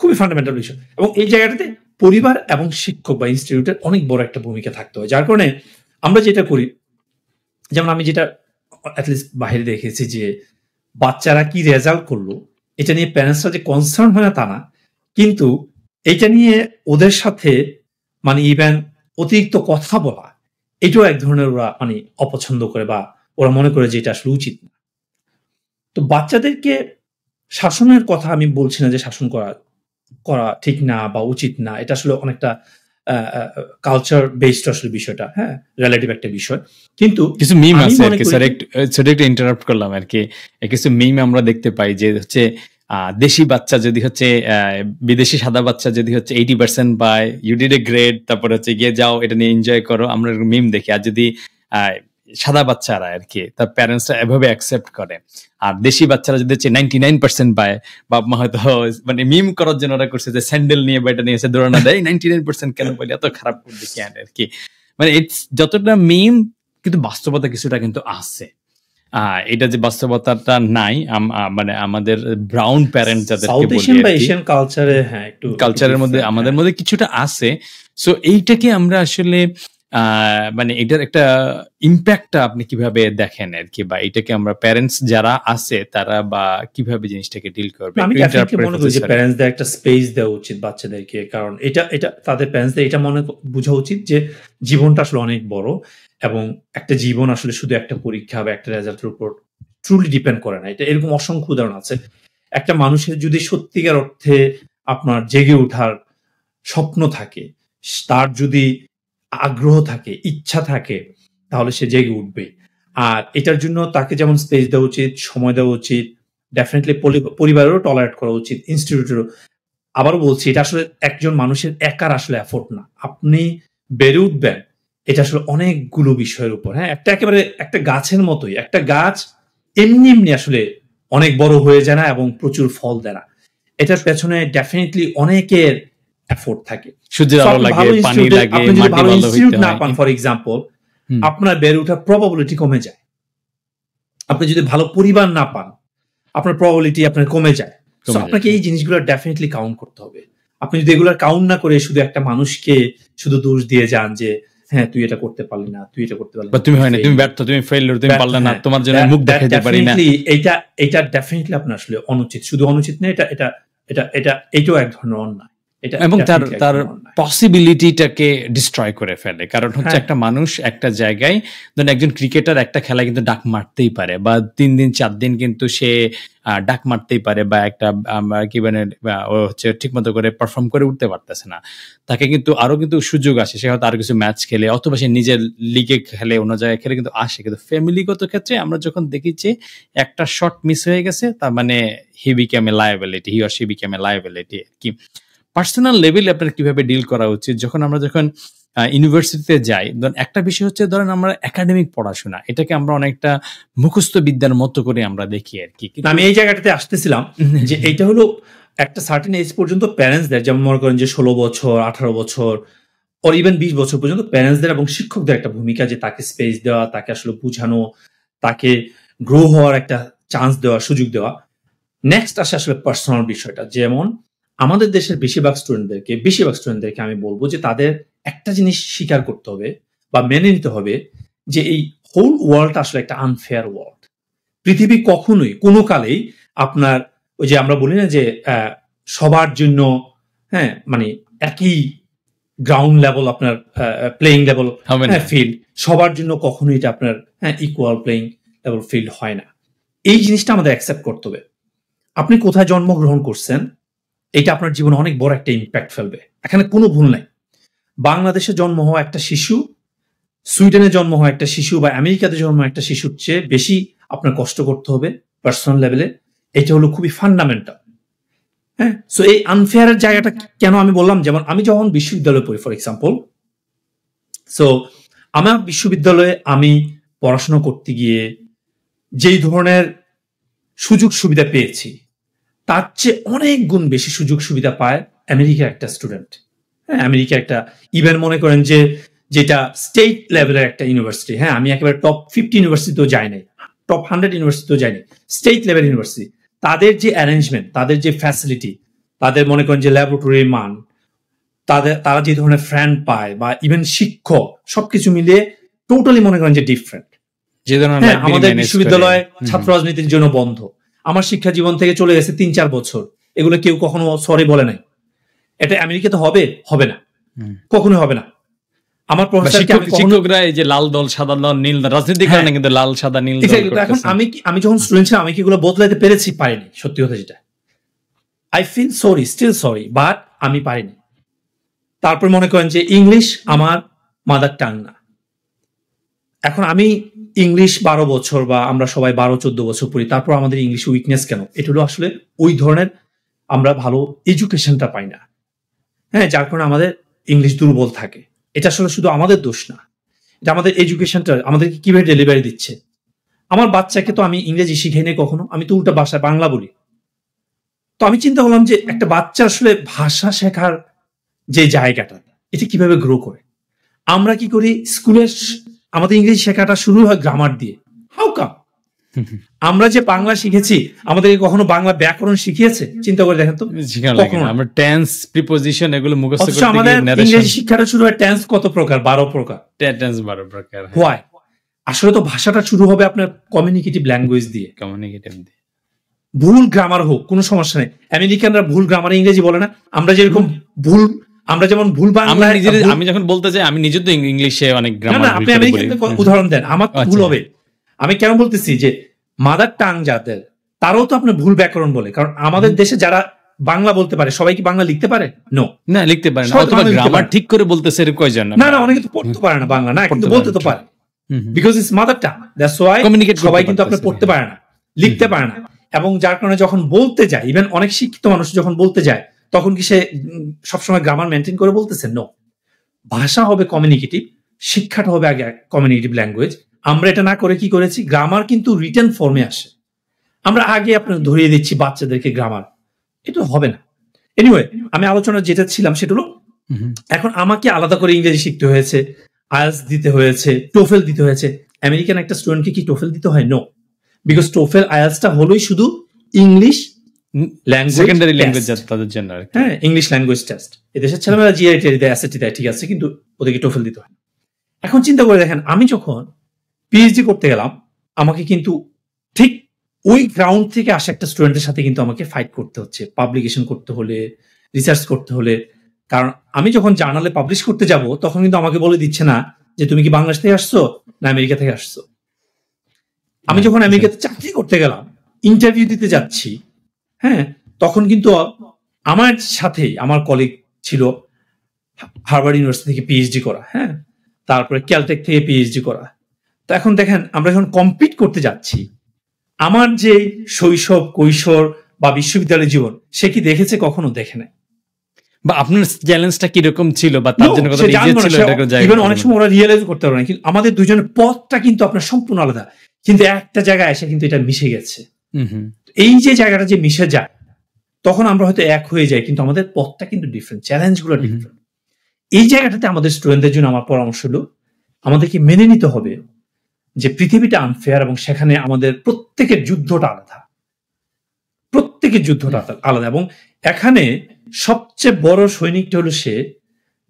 খুবই ফান্ডামেন্টাল বিষয়। এবং এই জায়গাটাতে পরিবার এবং শিক্ষক বা ইনস্টিটিউটের অনেক বড় একটা ভূমিকা থাকতে হয়। যার কারণে আমরা যেটা করি, যেমন আমি যেটা অ্যাটলিস্ট বাইরে দেখেছি, যে বাচ্চারা কি রেজাল্ট করলো এটা নিয়ে প্যারেন্টসরা যে কনসার্ন হয় না তা না, কিন্তু এটা নিয়ে ওদের সাথে মানে ইভেন অতিরিক্ত কথা বলা, এটাও এক ধরনের ওরা মানে অপছন্দ করে বা ওরা মনে করে যে এটা আসলে উচিত না। তো বাচ্চাদেরকে শাসনের কথা আমি বলছি না যে শাসন করা ঠিক না বা উচিত না, এটা আসলে অনেকটা কালচার বেসড আসলে বিষয়টা, হ্যাঁ, রিলেটিভ একটা বিষয়। কিন্তু কিছু মিম আছে আর কি স্যার, একটু ইন্টারাপ্ট করলাম আর কি। কিছু মিম আমরা দেখতে পাই যে হচ্ছে দেশি বাচ্চা যদি হচ্ছে বিদেশি সাদা বাচ্চা যদি হচ্ছে 80% পায়, ইউ ডিড এ গ্রেট, তারপর হচ্ছে গিয়ে যাও এটা নিয়ে এনজয় করো, আমরা মিম দেখি। আর যদি সাদা বাচ্চারা আর কি তার প্যারেন্টসরা এভাবে অ্যাকসেপ্ট করে, আর দেশি বাচ্চারা যদি হচ্ছে 99% পায়, বাপ মা হয়তো মানে মিম করার জন্য ওরা করছে যে স্যান্ডেল নিয়ে বা এটা নিয়ে এসে দৌড়ানো দেয়, 99% কেন বলে এত খারাপ করবে কেন আর কি। মানে যতটা মিম, কিন্তু বাস্তবতা কিছুটা কিন্তু আছে। এটা যে বাস্তবতাটা নাই, মানে আমাদের ব্রাউন প্যারেন্ট যাদেরকে বলি কালচারের মধ্যে আমাদের মধ্যে কিছুটা আছে। সো এইটাকে আমরা আসলে মানে এটার একটা ইম্প্যাক্টটা আপনি কিভাবে দেখেন আর কি, বা এটাকে আমরা প্যারেন্টস যারা আছে তারা বা কিভাবে জিনিসটাকে ডিল করবে? আমি ডেফিনেটলি মনে করি যে প্যারেন্টসদের একটা স্পেস দেওয়া উচিত বাচ্চাদেরকে, কারণ এটা তাদের প্যারেন্টসদের এটা মনে বোঝা উচিত যে জীবনটা আসলে অনেক বড়, এবং একটা জীবন আসলে শুধু একটা পরীক্ষা বা একটা রেজাল্টের উপর ট্রুলি ডিপেন্ড করে না। এটা এরকম অসংখ্য উদাহরণ আছে। একটা মানুষের যদি সত্যিকার অর্থে আপনার জেগে ওঠার স্বপ্ন থাকে, তার যদি আগ্রহ থাকে, ইচ্ছা থাকে, তাহলে সে জেগে উঠবে। আর এটার জন্য তাকে যেমন স্পেস দেওয়া উচিত, সময় দেওয়া উচিত, ডেফিনেটলি পরিবারেরও টলারেট করা উচিত, ইনস্টিটিউটেরও। আবারও বলছি, এটা আসলে একজন মানুষের একার আসলে এফোর্ট না। আপনি বেড়ে উঠবেন এটা আসলে অনেকগুলো বিষয়ের উপর। হ্যাঁ, একেবারে একটা গাছের মতোই, একটা গাছ এমনি আসলে অনেক বড় হয়ে যায় না এবং প্রচুর ফল দেয় না, এটার পেছনে ডেফিনেটলি অনেকের এফোর্ট থাকে। সূর্যের আলো লাগে, পানি লাগে, মাটি ভালো হইতে হয়। না পান ফর এক্সাম্পল, আপনার বেড়ে ওঠার প্রবাবিলিটি কমে যায়। আপনি যদি ভালো পরিবার না পান, আপনার প্রবাবিলিটি আপনার কমে যায়। আপনাকে এই জিনিসগুলো ডেফিনেটলি কাউন্ট করতে হবে। আপনি যদি এগুলো কাউন্ট না করে শুধু একটা মানুষকে শুধু দোষ দিয়ে যান যে হ্যাঁ তুই এটা করতে পারলি না, তুই এটা করতে পারলি না, তুমি হয় না, তুমি ব্যর্থ, তুমি ফেইলিউর, তুমি পারলে না, তোমার জন্য মুখ দেখাতে পারি না, এটা ডেফিনেটলি আপনার আসলে অনুচিত। শুধু অনুচিত না, এটাও এক ধরনের অন্যায়। এবং তার পসিবিলিটিটাকে ডিস্ট্রয় করে ফেলে। কারণ হচ্ছে একটা মানুষ একটা জায়গায়, ধরেন একজন ক্রিকেটার একটা খেলায় কিন্তু ডাক মারতেই পারে, বা 3 দিন 4 দিন কিন্তু সে ডাক মারতেই পারে, বা একটা কি মানে ও হচ্ছে ঠিক মতো করে পারফর্ম করে উঠতে পারতেছে না, তাকে কিন্তু আরো কিন্তু সুযোগ আসে, সে হয়তো আরো কিছু ম্যাচ খেলে অথবা সে নিজের লিগে খেলে, অন্য জায়গায় খেলে কিন্তু আসে। কিন্তু ফ্যামিলিগত ক্ষেত্রে আমরা যখন দেখি যে একটা শট মিস হয়ে গেছে, তার মানে he become a liability, he or she become a liability. কি পার্সোনাল লেভেলে আপনার কিভাবে ডিল করা উচিত যখন ইউনিভার্সিটিতে যাই? ধরেন একটা বিষয় হচ্ছে, ধরেন আমরা একাডেমিক পড়াশোনা, এটাকে আমরা অনেকটা মুখস্থ বিদ্যার মতো করে আমরা দেখি আর কি। আমি এই জায়গাটাতে আসতেছিলাম যে এটা হলো একটা সার্টেন এজ পর্যন্ত প্যারেন্টসদের, যেমন মনে করেন যে 16 বছর, 18 বছর, অর ইভেন 20 বছর পর্যন্ত প্যারেন্টসদের এবং শিক্ষকদের একটা ভূমিকা, যে তাকে স্পেস দেওয়া, তাকে আসলে বুঝানো, তাকে গ্রো হওয়ার একটা চান্স দেওয়া, সুযোগ দেওয়া। নেক্সট আসে আসলে পার্সোনাল বিষয়টা। যেমন আমাদের দেশের বেশিরভাগ স্টুডেন্টদেরকে আমি বলবো যে তাদের একটা জিনিস স্বীকার করতে হবে বা মেনে নিতে হবে যে এই হোল ওয়ার্ল্ডটা আসলে একটা আনফেয়ার ওয়ার্ল্ড। পৃথিবী কখনোই কোনো কালেই আপনার ওই যে আমরা বলি না যে সবার জন্য হ্যাঁ মানে একই গ্রাউন্ড লেভেল আপনার প্লেইং লেভেল ফিল্ড, সবার জন্য কখনোই এটা আপনার ইকুয়াল প্লেইং লেভেল ফিল্ড হয় না। এই জিনিসটা আমাদের অ্যাকসেপ্ট করতে হবে। আপনি কোথায় জন্মগ্রহণ করছেন এটা আপনার জীবনে অনেক বড় একটা ইম্প্যাক্ট ফেলবে, এখানে কোনো ভুল নাই। বাংলাদেশে জন্ম হওয়া একটা শিশু, সুইডেনে জন্ম হওয়া একটা শিশু বা আমেরিকাতে জন্ম হওয়া একটা শিশুর চেয়ে বেশি আপনার কষ্ট করতে হবে পার্সোনাল লেভেলে। এটা হলো খুবই ফান্ডামেন্টাল। হ্যাঁ, সো এই আনফেয়ারের জায়গাটা কেন আমি বললাম, যেমন আমি যখন বিশ্ববিদ্যালয়ে পড়ি ফর এক্সাম্পল, সো আমার বিশ্ববিদ্যালয়ে আমি পড়াশোনা করতে গিয়ে যেই ধরনের সুযোগ সুবিধা পেয়েছি তার চেয়ে অনেক গুণ বেশি সুযোগ সুবিধা পায় আমেরিকার একটা স্টুডেন্ট। হ্যাঁ, আমেরিকা একটা ইভেন মনে করেন যে যেটা স্টেট লেভেলের একটা ইউনিভার্সিটি, হ্যাঁ আমি একেবারে টপ 50 ইউনিভার্সিটিতেও যাই নাই, টপ 100 ইউনিভার্সিটিতেও যাইনি, স্টেট লেভেল ইউনিভার্সিটি, তাদের যে অ্যারেঞ্জমেন্ট, তাদের যে ফ্যাসিলিটি, তাদের মনে করেন যে ল্যাবরেটরির মান, তারা যে ধরনের ফ্রেন্ড পায় বা ইভেন শিক্ষক, সবকিছু মিলিয়ে টোটালি মনে করেন যে ডিফারেন্ট। আমাদের বিশ্ববিদ্যালয় ছাত্র রাজনীতির জন্য বন্ধ। আমার শিক্ষা জীবন থেকে চলে গেছে 3-4 বছর, এগুলো কেউ কখনো সরি বলে নাই। এটা আমেরিকাতে হবে না, কখনো হবে না। আমার শিক্ষকরা এই যে লাল দল সাদা দল নীল রাজনীতি করে না, কিন্তু লাল সাদা নীল দল। এখন আমি যখন স্টুডেন্ট ছিলাম আমি কি এগুলো বদলাতে পেরেছি? পারিনি, সত্যি কথা যেটা। I feel sorry, still sorry, but আমি পারিনি। তারপর মনে করেন যে ইংলিশ আমার মাদার টাং না। এখন আমি ইংলিশ 12 বছর বা আমরা সবাই 12-14 বছর পড়ি, তারপর আমাদের ইংলিশ উইকনেস কেন? এটা হলো আসলে ওই ধরনের আমরা ভালো এডুকেশনটা পাই না, হ্যাঁ, যার কারণে আমাদের ইংলিশ দুর্বল থাকে। এটা আসলে শুধু আমাদের দোষ না, এটা আমাদের এডুকেশনটা আমাদেরকে কিভাবে ডেলিভারি দিচ্ছে। আমার বাচ্চাকে তো আমি ইংরেজি শিখাই নাই কখনো, আমি তো উল্টা ভাষায় বাংলা বলি। তো আমি চিন্তা করলাম যে একটা বাচ্চা আসলে ভাষা শেখার যে জায়গাটা, এটা কিভাবে গ্রো করে। আমরা কি করি, স্কুলে আমাদের ইংরেজি শেখাটা শুরু হয় গ্রামার দিয়ে। How come? আমরা যে বাংলা শিখেছি, আমাদেরকে কখনো বাংলা ব্যাকরণ শিখিয়েছে? চিন্তা করে দেখেন তো। আমরা টেন্স, প্রিপজিশন এগুলো মুখস্থ করতে আমাদের ইংরেজি শিক্ষাটা শুরু হয় টেন্স কত প্রকার? 12 প্রকার। টেন্স 12 প্রকার। হোয়াই? আসলে তো ভাষাটা শুরু হবে আপনার কমিউনিকেটিভ ল্যাঙ্গুয়েজ দিয়ে। ভুল গ্রামার হোক কোনো সমস্যা নেই। আমেরিকানরা ভুল গ্রামারে ইংরেজি বলে না, আমরা যেরকম ভুল, আমরা যেমন ভুল বাংলা। আমি যখন বলতে চাই, আমি নিজে তো ইংলিশে অনেক গ্রামার। না, আপনি আমেরিকানকে উদাহরণ দেন, আমার ভুল হবে। আমি কেন বলতেছি যে মাদার টাং যাদের, তারাও তো আপনার ভুল ব্যাকরণ বলে। কারণ আমাদের দেশে যারা বাংলা বলতে পারে, সবাই কি বাংলা লিখতে পারে? নো, না, লিখতে পারে না। অথবা গ্রামার ঠিক করে বলতেছে এর কয়জন? না, অনেকে তো পড়তে পারে না বাংলা, না, কিন্তু বলতে তো পারে, because it's mother tongue. That's why সবাই কিন্তু আপনি পড়তে পারে না, লিখতে পারে না। এবং যার কারণে যখন বলতে যায়, ইভেন অনেক শিক্ষিত মানুষ যখন বলতে যায়, তখন কি সে সবসময় গ্রামার মেনটেন করে বলতেছে? নো। ভাষা হবে কমিউনিকেটিভ, শিক্ষাটা হবে আগে কমিউনিকেটিভ ল্যাঙ্গুয়েজ। আমরা এটা না করে কি করেছি, গ্রামার কিন্তু রিটেন ফর্মে আসে, আমরা আগে আপনার ধরিয়ে দিচ্ছি বাচ্চাদেরকে গ্রামার। এটা হবে না। এনিওয়ে, আমি আলোচনা যেটা ছিলাম সেটা হলো, এখন আমাকে আলাদা করে ইংরেজি শিখতে হয়েছে, আইএলটিএস দিতে হয়েছে, টোফেল দিতে হয়েছে। আমেরিকান একটা স্টুডেন্টকে কি টোফেল দিতে হয়? নো, বিকজ টোফেল আইএলটিএসটা হলোই শুধু ইংলিশ সেকেন্ডারি ল্যাঙ্গুয়েজ তাদের জন্য। হ্যাঁ, ইংলিশ ল্যাঙ্গুয়েজ টেস্ট। এদেশের ছেলেমেয়েরা জিআইটি দেয়, এসএটি দেয়, ঠিক আছে, কিন্তু ওদেরকে টোফেল দিতে হয়। এখন চিন্তা করে দেখেন, আমি যখন পিএইচডি করতে গেলাম, আমাকে কিন্তু ঠিক ওই গ্রাউন্ড থেকে আসা একটা স্টুডেন্টের সাথে কিন্তু আমাকে ফাইট করতে হচ্ছে, পাবলিকেশন করতে হলে, রিসার্চ করতে হলে। কারণ আমি যখন জার্নালে পাবলিশ করতে যাব, তখন কিন্তু আমাকে বলে দিচ্ছে না যে তুমি কি বাংলাদেশ থেকে আসছো না আমেরিকা থেকে আসছো। আমি যখন আমেরিকাতে চাকরি করতে গেলাম, ইন্টারভিউ দিতে যাচ্ছি, হ্যাঁ, তখন কিন্তু আমার সাথে আমার কলিগ ছিল হার্ভার্ড ইউনিভার্সিটি থেকে পিএইচডি করা, হ্যাঁ, তারপরে ক্যালটেক থেকে পিএইচডি করা। তো এখন দেখেন, আমরা যখন কম্পিট করতে যাচ্ছি, আমার যে শৈশব, কৈশোর বা বিশ্ববিদ্যালয় জীবন, সে কি দেখেছে? কখনো দেখে নাই। বা আপনার চ্যালেঞ্জটা কিরকম ছিল বা তার জন্য কত ইজি ছিল, ইভেন অনেক সময় ওরা রিয়েলাইজ করতে পারে না। কিন্তু আমাদের দুজনের পথটা কিন্তু আপনার সম্পূর্ণ আলাদা, কিন্তু একটা জায়গায় এসে কিন্তু এটা মিশে গেছে। এই যে জায়গাটা যে মিশে যায়, তখন আমরা হয়তো এক হয়ে যাই, কিন্তু আমাদের পথটা কিন্তু ডিফারেন্ট, চ্যালেঞ্জগুলো ডিফারেন্ট। এই জায়গাটাতে আমাদের স্টুডেন্টদের জন্য আমার পরামর্শ হলো, আমাদেরকে মেনে নিতে হবে যে পৃথিবীটা আনফেয়ার এবং সেখানে আমাদের প্রত্যেকের যুদ্ধটা আলাদা এবং এখানে সবচেয়ে বড় সৈনিকটা হলো সে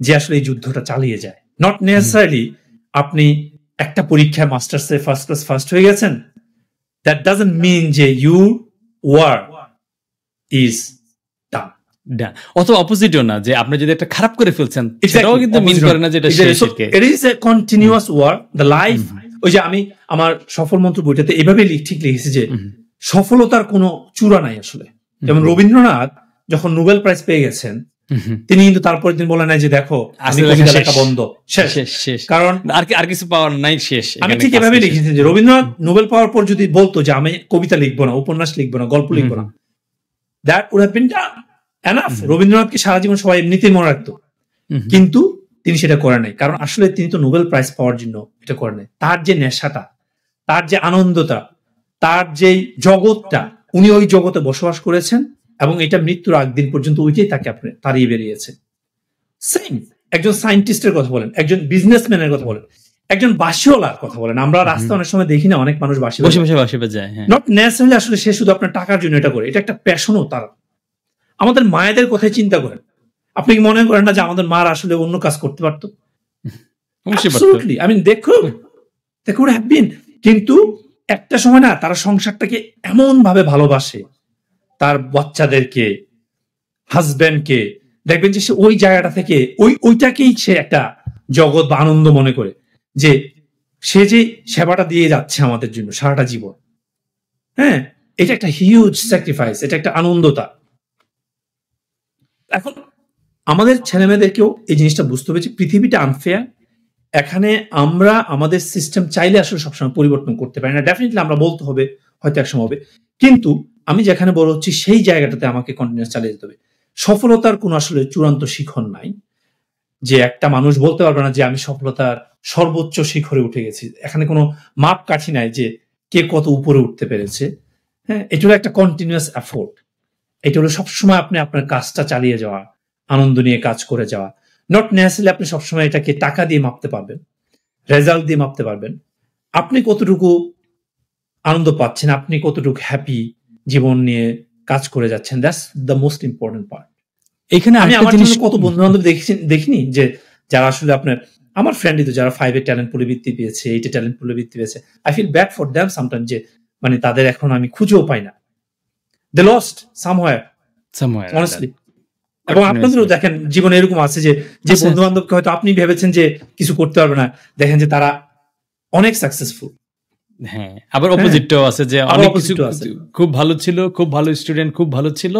যে আসলে এই যুদ্ধটা চালিয়ে যায়। নট নেসেসারিলি আপনি একটা পরীক্ষায় মাস্টার্সে ফার্স্ট ক্লাস ফার্স্ট হয়ে গেছেন, দ্যাট ডাজন্ট মিন যে ইউ ওয়ার ইজ ডান। অথবা অপোজিটও না যে আপনি যদি একটা খারাপ করে ফেলছেন সেটাও কিন্তু মিন করে না যে এটা শেষ। It is a continuous war, the life. ওই যে আমি আমার সফল মন্ত্র বইটাতে এভাবে ঠিক লিখেছি যে সফলতার কোনো চূড়া নাই আসলে। যেমন রবীন্দ্রনাথ যখন নোবেল প্রাইজ পেয়ে গেছেন, তিনি কিন্তু তারপর দিন বলে নাই যে দেখো আমি কবিতা লেখা বন্ধ, শেষ, কারণ আর কিছু পাওয়ার নাই, শেষ। আমি ঠিক এভাবে লিখেছি যে রবীন্দ্রনাথ নোবেল পাওয়ার পর যদি বলতো যে আমি কবিতা লিখবো না, উপন্যাস লিখবো না, গল্প লিখবো না, that would have been enough. রবীন্দ্রনাথকে সারা জীবন সবাই এমনিতেই মনে রাখতো, কিন্তু তিনি সেটা করে নাই, কারণ আসলে তিনি তো নোবেল প্রাইজ পাওয়ার জন্য এটা করে নাই। তার যে নেশাটা, তার যে আনন্দটা, তার যে জগৎটা, উনি ওই জগতে বসবাস করেছেন এবং এটা মৃত্যুর আগ দিন পর্যন্ত ওইটাই তাকে আপনি তাড়িয়ে বেরিয়েছে। সেম একজন সায়েন্টিস্টের কথা বলেন, একজন বিজনেসম্যানের কথা বলেন, একজন বাসিওয়ালার কথা বলেন। আমরা রাস্তা অনেক সময় দেখি না, অনেক মানুষ বাসি যায়, নট নেসেসারিলি আসলে সে শুধু আপনার টাকার জন্য এটা করে, এটা একটা প্যাশনও তার। আমাদের মায়েদের কথাই চিন্তা করেন, আপনি কি মনে করেন না যে আমাদের মার আসলে অন্য কাজ করতে পারতো? আমি দেখুন কিন্তু একটা সময় না তারা সংসারটাকে এমন ভাবে ভালোবাসে, তার বাচ্চাদেরকে, হাজবেন্ডকে, দেখবেন যে সে ওই জায়গাটা থেকে ওইটাকেই সে একটা জগৎ বা আনন্দ মনে করে, যে সে যে সেবাটা দিয়ে যাচ্ছে আমাদের জন্য সারাটা জীবন। হ্যাঁ, এটা একটা হিউজ স্যাক্রিফাইস, এটা একটা আনন্দতা। এখন আমাদের ছেলেমেয়েদেরকেও এই জিনিসটা বুঝতে হবে যে পৃথিবীটা আনফেয়ার। এখানে আমরা আমাদের সিস্টেম চাইলে আসলে সবসময় পরিবর্তন করতে পারি না। ডেফিনেটলি আমরা বলতে হবে, হয়তো একসময় হবে, কিন্তু আমি যেখানে বড় হচ্ছি সেই জায়গাটাতে আমাকে কন্টিনিউয়াস চালিয়ে যেতে হবে। সফলতার কোনো আসলে চূড়ান্ত শিখর নাই, যে একটা মানুষ বলতে পারবে না যে আমি সফলতার সর্বোচ্চ শিখরে উঠে গেছি। এখানে কোনো মাপকাঠি নাই যে কে কত উপরে উঠতে পেরেছে। হ্যাঁ, এটা হলো একটা কন্টিনিউয়াস এফোর্ট। এটা হলো সবসময় আপনি আপনার কাজটা চালিয়ে যাওয়া, আনন্দ নিয়ে কাজ করে যাওয়া। নট নেসেসারিলি আপনি সবসময় এটাকে টাকা দিয়ে মাপতে পারবেন, রেজাল্ট দিয়ে মাপতে পারবেন। আপনি কতটুকু আনন্দ পাচ্ছেন, আপনি কতটুকু হ্যাপি জীবন নিয়ে কাজ করে যাচ্ছেন, that's the most important part. এখানে আমি আমার জন্য কত বন্ধু বান্ধব দেখিনি যে যারা আসলে আপনার আমার ফ্রেন্ডই তো যারা 5 ট্যালেন্ট পুলে বৃত্তি পেয়েছে, 8 ট্যালেন্ট পুলে বৃত্তি পেয়েছে। I feel bad for them sometime, যে মানে তাদের এখন আমি খুঁজেও পাই না, দে লস্ট সামহাওয়্যার অনেস্টলি। এবং আপনাদেরও দেখেন জীবনে এরকম আছে যে বন্ধু বান্ধবকে হয়তো আপনি ভেবেছেন যে কিছু করতে পারবে না, দেখেন যে তারা অনেক সাকসেসফুল। হ্যাঁ, আবার অপোজিটটাও আছে যে অনেক কিছু খুব ভালো ছিল, খুব ভালো স্টুডেন্ট, খুব ভালো ছিল,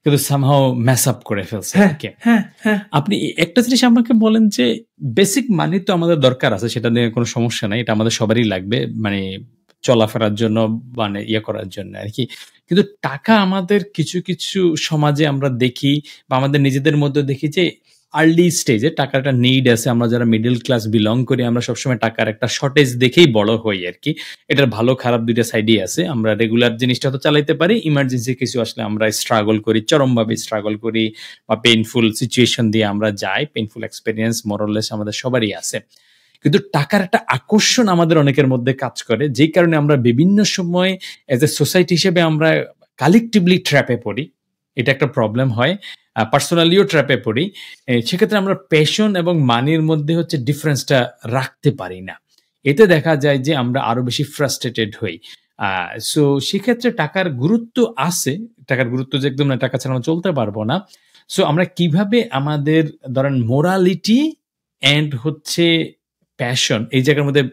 কিন্তু সামহাও মেস আপ করে ফেলছে। আপনি একটা জিনিস আমাকে বলেন যে বেসিক মানি তো আমাদের দরকার আছে, সেটা নিয়ে কোনো সমস্যা নাই, এটা আমাদের সবারই লাগবে, মানে চলাফেরার জন্য, মানে ইয়ে করার জন্য আর কি। কিন্তু টাকা আমাদের কিছু কিছু সমাজে আমরা দেখি বা আমাদের নিজেদের মধ্যে দেখি যে আর্লি স্টেজে টাকার একটা নিড আছে। আমরা যারা মিডল ক্লাস বিলং করি, আমরা সবসময় টাকার একটা শর্টেজ দেখেই বড় হই আর কি। এটার ভালো খারাপ দুইটা সাইডই আছে। আমরা রেগুলার জিনিসটা তো চালাইতে পারি, ইমার্জেন্সি কিছু আসলে আমরা স্ট্রাগল করি, চরমভাবে স্ট্রাগল করি, বা পেইনফুল সিচুয়েশন দিয়ে আমরা যাই। পেইনফুল এক্সপিরিয়েন্স মোরলেস আমাদের সবারই আছে। কিন্তু টাকার একটা আকর্ষণ আমাদের অনেকের মধ্যে কাজ করে, যেই কারণে আমরা বিভিন্ন সময় এজ এ সোসাইটি হিসেবে আমরা কালেকটিভলি ট্র্যাপে পড়ি। এটা একটা প্রবলেম হয়, পার্সোনালিও ট্র্যাপে পড়ি। সেক্ষেত্রে আমরা প্যাশন এবং মানির মধ্যে হচ্ছে ডিফারেন্সটা রাখতে পারি না। এতে দেখা যায় যে আমরা আরো বেশি ফ্রাস্ট্রেটেড হই। সো সেক্ষেত্রে টাকার গুরুত্ব আছে, টাকার গুরুত্ব যে একদম না, টাকা ছাড়া আমরা চলতে পারবো না। সো আমরা কিভাবে আমাদের ধরেন মোরালিটি অ্যান্ড হচ্ছে প্যাশন, এই জায়গার মধ্যে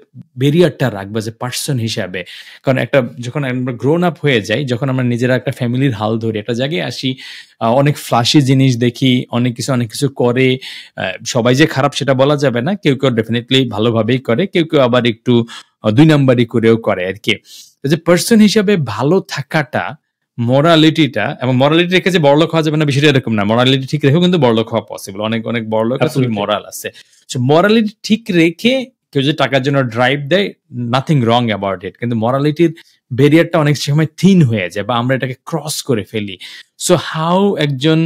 ব্যারিয়ারটা রাখবো যে পার্সন হিসাবে। কারণ একটা যখন আমরা গ্রোন আপ হয়ে যাই, যখন আমরা নিজেরা একটা ফ্যামিলির হাল ধরি, একটা জায়গায় আসি, অনেক ফ্লাশি জিনিস দেখি, অনেক কিছু করে। সবাই যে খারাপ সেটা বলা যাবে না, কেউ কেউ ডেফিনেটলি ভালোভাবেই করে, কেউ কেউ আবার একটু 2 নাম্বারই করেও করে আর কি। যে পার্সন হিসাবে ভালো থাকাটা, মোরালিটিটা, এবং মোরালিটি রেখে যে বড়লোক হওয়া যাবে না বিষয়টা এরকম না, মোরালিটি ঠিক রেখেও কিন্তু বড়লোক হওয়া পসিবল। অনেক অনেক বড়লোক আসলে মোরাল আছে। মোরালিটি ঠিক রেখে কেউ যদি টাকার জন্য ড্রাইভ দেয়, নাথিং রং অ্যাবাউট ইট, কিন্তু মোরালিটির ব্যারিয়ারটা অনেক সময় থিন হয়ে যায় বা আমরা এটাকে ক্রস করে ফেলি। সো হাউ একজন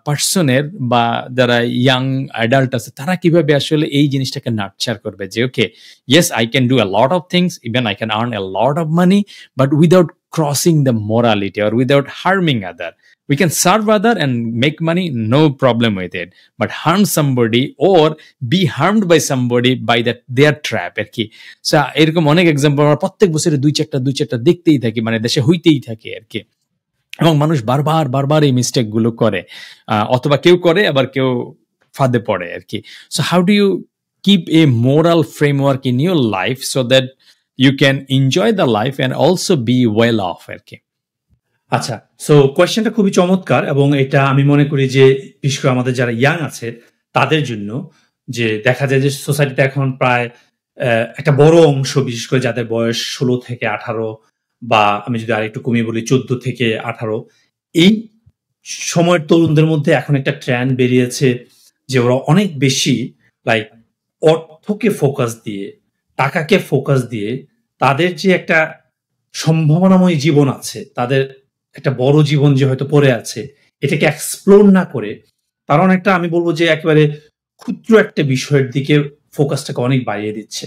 পার্সনের বা যারা ইয়াং অ্যাডাল্ট আছে তারা কিভাবে আসলে এই জিনিসটাকে নার্চার করবে যে okay yes I can do a lot of things even I can earn a lot of money but without crossing the morality or without harming other. We can serve other and make money, no problem with it. But harm somebody or be harmed by somebody by that their trap আর কি। So এরকম অনেক example আমরা প্রত্যেক বছরে দুই চারটা দেখতেই থাকি, মানে দেশে হইতেই থাকে আর কি। এবং মানুষ বারবার এই মিস্টেক গুলো করে, অথবা কেউ করে আবার কেউ ফাঁদে পড়ে আর কি। So how do you keep a moral framework in your life so that you can enjoy the life and also be well off আর কি? আচ্ছা, সো কোয়েশ্চেনটা খুবই চমৎকার এবং এটা আমি মনে করি যে বিশেষ করে আমাদের যারা ইয়াং আছে তাদের জন্য, যে দেখা যায় যে সোসাইটিতে এখন প্রায় একটা বড় অংশ, বিশেষ করে যাদের বয়স 16 থেকে 18 বা আমি যদি আরেকটু কমিয়ে বলি 14 থেকে 18, এই সময়ের তরুণদের মধ্যে এখন একটা ট্রেন্ড বেরিয়েছে যে ওরা অনেক বেশি লাইক অর্থকে ফোকাস দিয়ে, টাকাকে ফোকাস দিয়ে তাদের যে একটা সম্ভাবনাময় জীবন আছে, তাদের একটা বড় জীবন যে হয়তো পড়ে আছে, এটাকে এক্সপ্লোর না করে তারা অনেকটা, আমি বলবো যে একেবারে ক্ষুদ্র একটা বিষয়ের দিকে ফোকাসটাকে অনেক বাড়িয়ে দিচ্ছে।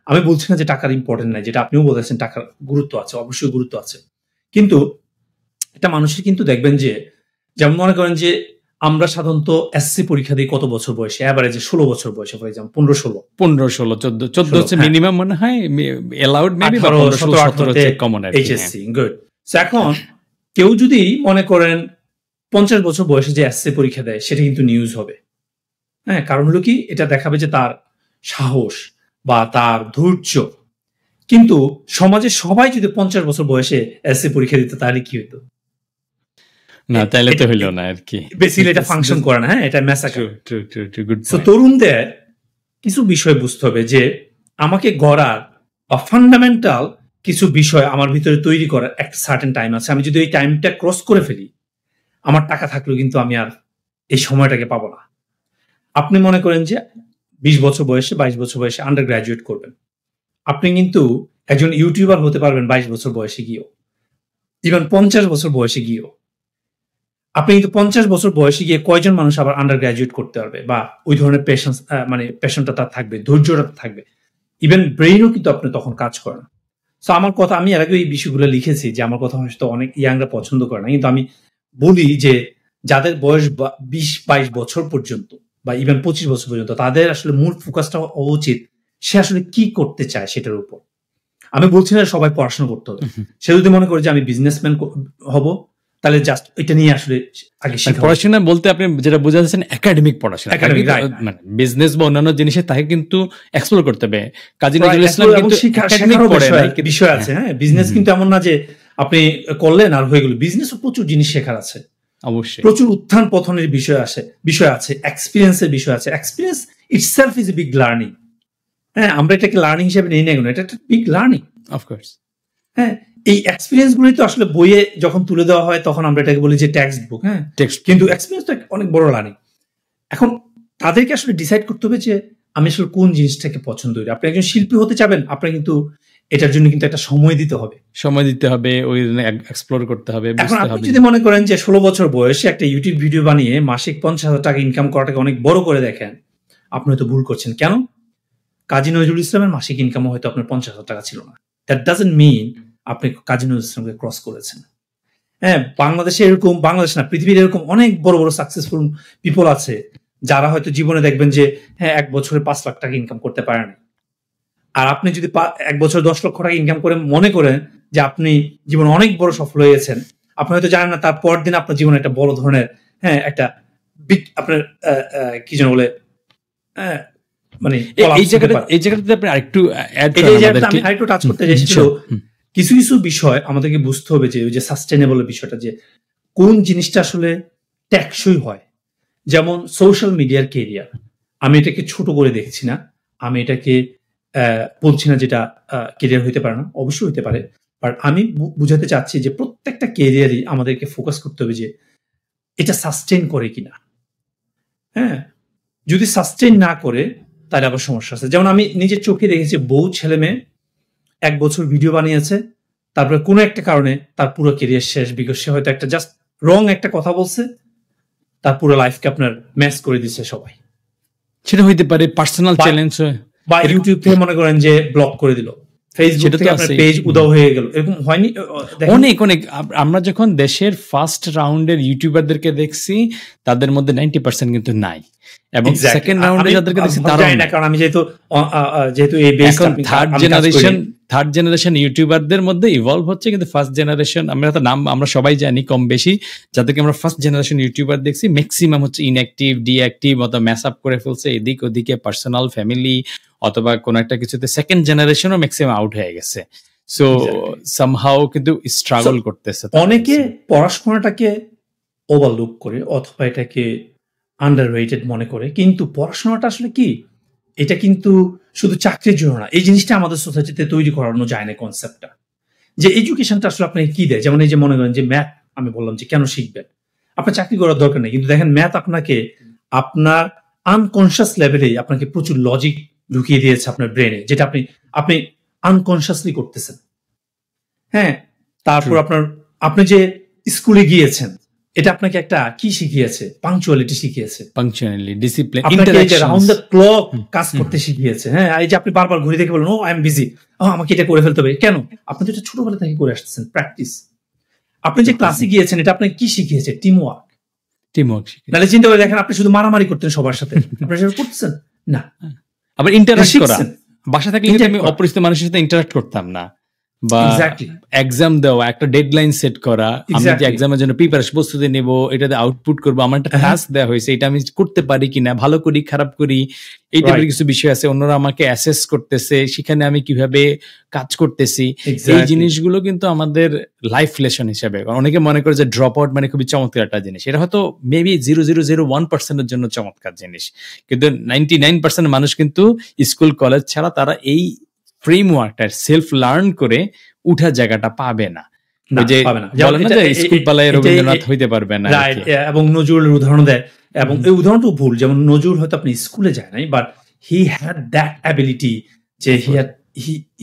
আমি বলছি না যে টাকার ইম্পর্টেন্ট নাই, যেটা আপনিও বলেছেন টাকার গুরুত্ব আছে, অবশ্যই গুরুত্ব আছে, কিন্তু একটা মানুষের কিন্তু দেখবেন যে, যেমন মনে করেন যে আমরা সাধারণত এসএসসি পরীক্ষা দিই কত বছর বয়সে? এভারেজে 16 বছর বয়সে, ফর এক্সাম্পল 15-16 14 হচ্ছে মিনিমাম মনে হয়, এলাউড মেবি 17 হচ্ছে কমন আর কি। HSC good. সো এখন কেউ যদি মনে করেন 50 বছর বয়সে যে এসএসসি পরীক্ষা দেয়, সেটা কিন্তু নিউজ হবে। হ্যাঁ, কারণ হলো কি, এটা দেখাবে যে তার সাহস বা তার ধৈর্য। কিন্তু সমাজে সবাই যদি 50 বছর বয়সে এসএসসি পরীক্ষা দিত, তাহলে কি হতো? না, তাইলে তো হইলো না আর কি। বেসিক্যালি এটা ফাংশন করে না। হ্যাঁ, এটা ম্যাসাকার। সো তরুণদের কিছু বিষয় বুঝতে হবে যে আমাকে গড়ার বা ফান্ডামেন্টাল কিছু বিষয় আমার ভিতরে তৈরি করার একটা সার্টেন টাইম আছে। আমি যদি ওই টাইমটা ক্রস করে ফেলি, আমার টাকা থাকলেও কিন্তু আমি আর এই সময়টাকে পাবো না। আপনি মনে করেন যে 20 বছর বয়সে, 22 বছর বয়সে আন্ডার গ্রাজুয়েট করবেন, আপনি কিন্তু একজন ইউটিউবার হতে পারবেন 22 বছর বয়সে গিয়েও, ইভেন 50 বছর বয়সে গিয়েও। আপনি কিন্তু 50 বছর বয়সে গিয়ে কয়জন মানুষ আবার আন্ডার গ্রাজুয়েট করতে পারবে, বা ওই ধরনের পেশেন্স, মানে পেশেন্টটা তার থাকবে, ধৈর্যটা থাকবে, ইভেন ব্রেইনও কিন্তু আপনি তখন কাজ করে না। সো আমার কথা, আমি এর আগে এই বিষয়গুলো লিখেছি যে আমার কথা হয়তো অনেক ইয়াংরা পছন্দ করে না, কিন্তু আমি বলি যে যাদের বয়স 20-22 বছর পর্যন্ত বা ইভেন 25 বছর পর্যন্ত, তাদের আসলে মূল ফোকাসটা হওয়া উচিত সে আসলে কি করতে চায় সেটার উপর। আমি বলছি না সবাই পড়াশোনা করতে হবে। সে যদি মনে করে যে আমি বিজনেসম্যান হব, তাহলে জাস্ট এটা নিয়ে আসলে আগে পড়াশোনা বলতে আপনি যেটা বোঝাচ্ছেন একাডেমিক পড়াশোনা, মানে বিজনেস বা অন্যান্য জিনিসে তাকে কিন্তু এক্সপ্লোর করতে হবে। কাজী নজরুল ইসলাম কিন্তু একাডেমিক পড়ে নাই, বিষয় আছে। হ্যাঁ, বিজনেস কিন্তু এমন না যে আপনি করলেন আর হয়ে গেল। বিজনেসও প্রচুর জিনিস শেখার আছে, অবশ্যই প্রচুর উত্থান পতনের বিষয় আছে, এক্সপিরিয়েন্সের বিষয় আছে। Experience itself is a big learning. হ্যাঁ, আমরা এটাকে লার্নিং হিসেবে নিই না কেন, এটা একটা বিগ লার্নিং অফকোর্স। হ্যাঁ, এই এক্সপিরিয়েন্স গুলি তো আসলে বইয়ে যখন তুলে দেওয়া হয় তখন আমরা এটাকে বলি যে টেক্সট বুক। হ্যাঁ, কিন্তু এক্সপিরিয়েন্স তো অনেক বড় লার্নিং। এখন তাদেরকে আসলে ডিসাইড করতে হবে যে আমি আসলে কোন জিনিসটাকে পছন্দ করি। আপনি একজন শিল্পী হতে চাবেন, আপনার কিন্তু এটার জন্য কিন্তু একটা সময় দিতে হবে, ওই এক্সপ্লোর করতে হবে। এখন আপনি যদি মনে করেন যে 16 বছর বয়সে একটা ইউটিউব ভিডিও বানিয়ে মাসিক 50,000 টাকা ইনকাম করাটাকে অনেক বড় করে দেখেন, আপনি হয়তো ভুল করছেন। কেন? কাজী নজরুল ইসলামের মাসিক ইনকামও হয়তো আপনার 50,000 টাকা ছিল না। দ্যাট ডাজন্ট মিন আপনি কাজী নজরুল ইসলামকে ক্রস করেছেন। হ্যাঁ, বাংলাদেশে এরকম, বাংলাদেশ না পৃথিবীর এরকম অনেক বড় বড় সাকসেসফুল পিপল আছে যারা হয়তো জীবনে দেখবেন যে হ্যাঁ 1 বছরে 5 লাখ টাকা ইনকাম করতে পারেন। আর আপনি যদি 1 বছর 10 লক্ষ টাকা ইনকাম করে মনে করেন যে আপনি জীবনে অনেক বড় সফল হয়েছেন, আপনি হয়তো জানেন না তার পর দিন আপনার জীবনে একটা বড় ধরনের একটা বিগ আপনার কি যেন বলে মানে এই জায়গাটাতে আপনি আরেকটু আরেকটু টাচ করতে চাইছিল। কিছু কিছু বিষয় আমাদেরকে বুঝতে হবে যে ওই যে সাস্টেনেবল বিষয়টা, যে কোন জিনিসটা আসলে টেকসই হয়। যেমন সোশ্যাল মিডিয়ার কেরিয়ার, আমি এটাকে ছোট করে দেখছি না, আমি এটাকে বলছি না যেটা কেরিয়ার হইতে পারে না, অবশ্যই হইতে পারে, বাট আমি বুঝাতে চাচ্ছি যে প্রত্যেকটা কেরিয়ারই আমাদেরকে ফোকাস করতে হবে যে এটা সাস্টেন করে কিনা। হ্যাঁ, যদি সাস্টেন না করে তাহলে আবার সমস্যা আছে। যেমন আমি নিজের চোখে দেখেছি বহু ছেলে মেয়ে 1 বছর ভিডিও বানিয়েছে, তারপরে কোনো একটা কারণে তার পুরো কেরিয়ার শেষ, বিকজ সে হয়তো একটা জাস্ট রং একটা কথা বলছে, তার পুরো লাইফকে আপনার ম্যাচ করে দিচ্ছে সবাই। সেটা হইতে পারে পার্সোনাল চ্যালেঞ্জ, বা ইউটিউব থেকে মনে করেন যে ব্লক করে দিল, ফেসবুক থেকে আপনার পেজ উধাও হয়ে গেল, এরকম হয়নি? অনেক অনেক। আমরা যখন দেশের ফার্স্ট রাউন্ডের ইউটিউবারদেরকে দেখছি তাদের মধ্যে 90% কিন্তু নাই, এবং সেকেন্ড রাউন্ডে যাদেরকে দেখছি তারাও না। কারণ আমি যেহেতু এই বেসটা থার্ড জেনারেশন ইউটিউবারদের মধ্যে ইভলভ হচ্ছে, কিন্তু ফার্স্ট জেনারেশন আমরা সবাই জানি কম বেশি যাদেরকে আমরা ফার্স্ট জেনারেশন ইউটিউবার দেখছি ম্যাক্সিমাম হচ্ছে ইনঅ্যাক্টিভ, ডিঅ্যাক্টিভ, অথবা ম্যাস আপ করে ফেলছে এদিক ওদিকে, পার্সোনাল, ফ্যামিলি অথবা কোন একটা কিছুতে। সেকেন্ড জেনারেশনও ম্যাক্সিমাম আউট হয়ে গেছে, সো সামহাউ কিন্তু স্ট্রাগল করতেছে। অনেকে পড়াশোনাটাকে ওভারলুক করে অথবা এটাকে আন্ডাররেটেড মনে করে, কিন্তু পড়াশোনাটা আসলে কি, এটা কিন্তু শুধু চাকরির জন্য না। এই জিনিসটা আমাদের সোসাইটিতে তৈরি করানো যায় না কনসেপ্টটা, যে এডুকেশনটা আসলে আপনাকে কি দেয়। যেমন এই যে মনে করেন যে ম্যাথ, আমি বললাম যে কেন শিখবেন, আপনার চাকরি করার দরকার নেই, কিন্তু দেখেন ম্যাথ আপনাকে আপনার আনকনসিয়াস লেভেলেই আপনাকে প্রচুর লজিক ঢুকিয়ে দিয়েছে আপনার ব্রেনে, যেটা আপনি আনকনসিয়াসলি করতেছেন। হ্যাঁ, তারপর আপনি যে স্কুলে গিয়েছেন, এটা আপনাকে একটা কি শিখিয়েছে, পাংচুয়ালিটি শিখিয়েছে, ডিসিপ্লিন, রাউন্ড দ্য ক্লক কাজ করতে শিখিয়েছে। হ্যাঁ, এই যে আপনি বারবার ঘুরে দেখে বলেন, ও আই এম বিজি, আমাকে এটা করে ফেলতে হবে, কেন? আপনি তো এটা ছোটবেলা থেকে করে আসতেছেন, প্র্যাকটিস। আপনি যে ক্লাসে গিয়েছেন, এটা আপনাকে কি শিখিয়েছে? Team work. নাহলে চিন্তা করে দেখেন, আপনি শুধু মারামারি করতেন সবার সাথে, আপনি সেটা করতেছেন না। আবার ইন্টারঅ্যাক্ট করা, বাসা থাকলে আমি অপরিচিত মানুষের সাথে ইন্টারঅ্যাক্ট করতাম না, বা এক্সাম দেওয়া, একটা ডেডলাইন সেট করা, আমি যে এক্সামের জন্য প্রিপারেশন প্রস্তুতি নেব, এটাতে আউটপুট করবো, আমার একটা টাস্ক দেওয়া হয়েছে, এটা আমি করতে পারি কিনা, ভালো করি খারাপ করি, এই টাইপের কিছু বিষয় আছে। অন্যরা আমাকে অ্যাসেস করতেছে, সেখানে আমি কিভাবে কাজ করতেছি, এই জিনিসগুলো কিন্তু আমাদের লাইফ লেসন হিসেবে। অনেকে মনে করে যে ড্রপ আউট মানে খুবই চমৎকার একটা জিনিস, এটা হয়তো মেবি 0.001% জন্য চমৎকার জিনিস, কিন্তু 99% মানুষ কিন্তু স্কুল কলেজ ছাড়া তারা এই ফ্রেমওয়ার্কটা সেলফ লার্ন করে উঠার জায়গাটা পাবে না। স্কুল পালায় রবীন্দ্রনাথ হইতে পারবে না। এবং নজরুলের উদাহরণ দেয়, এবং এই উদাহরণটাও ভুল। যেমন নজরুল হয়তো আপনি স্কুলে যায় নাই, but he had that ability যে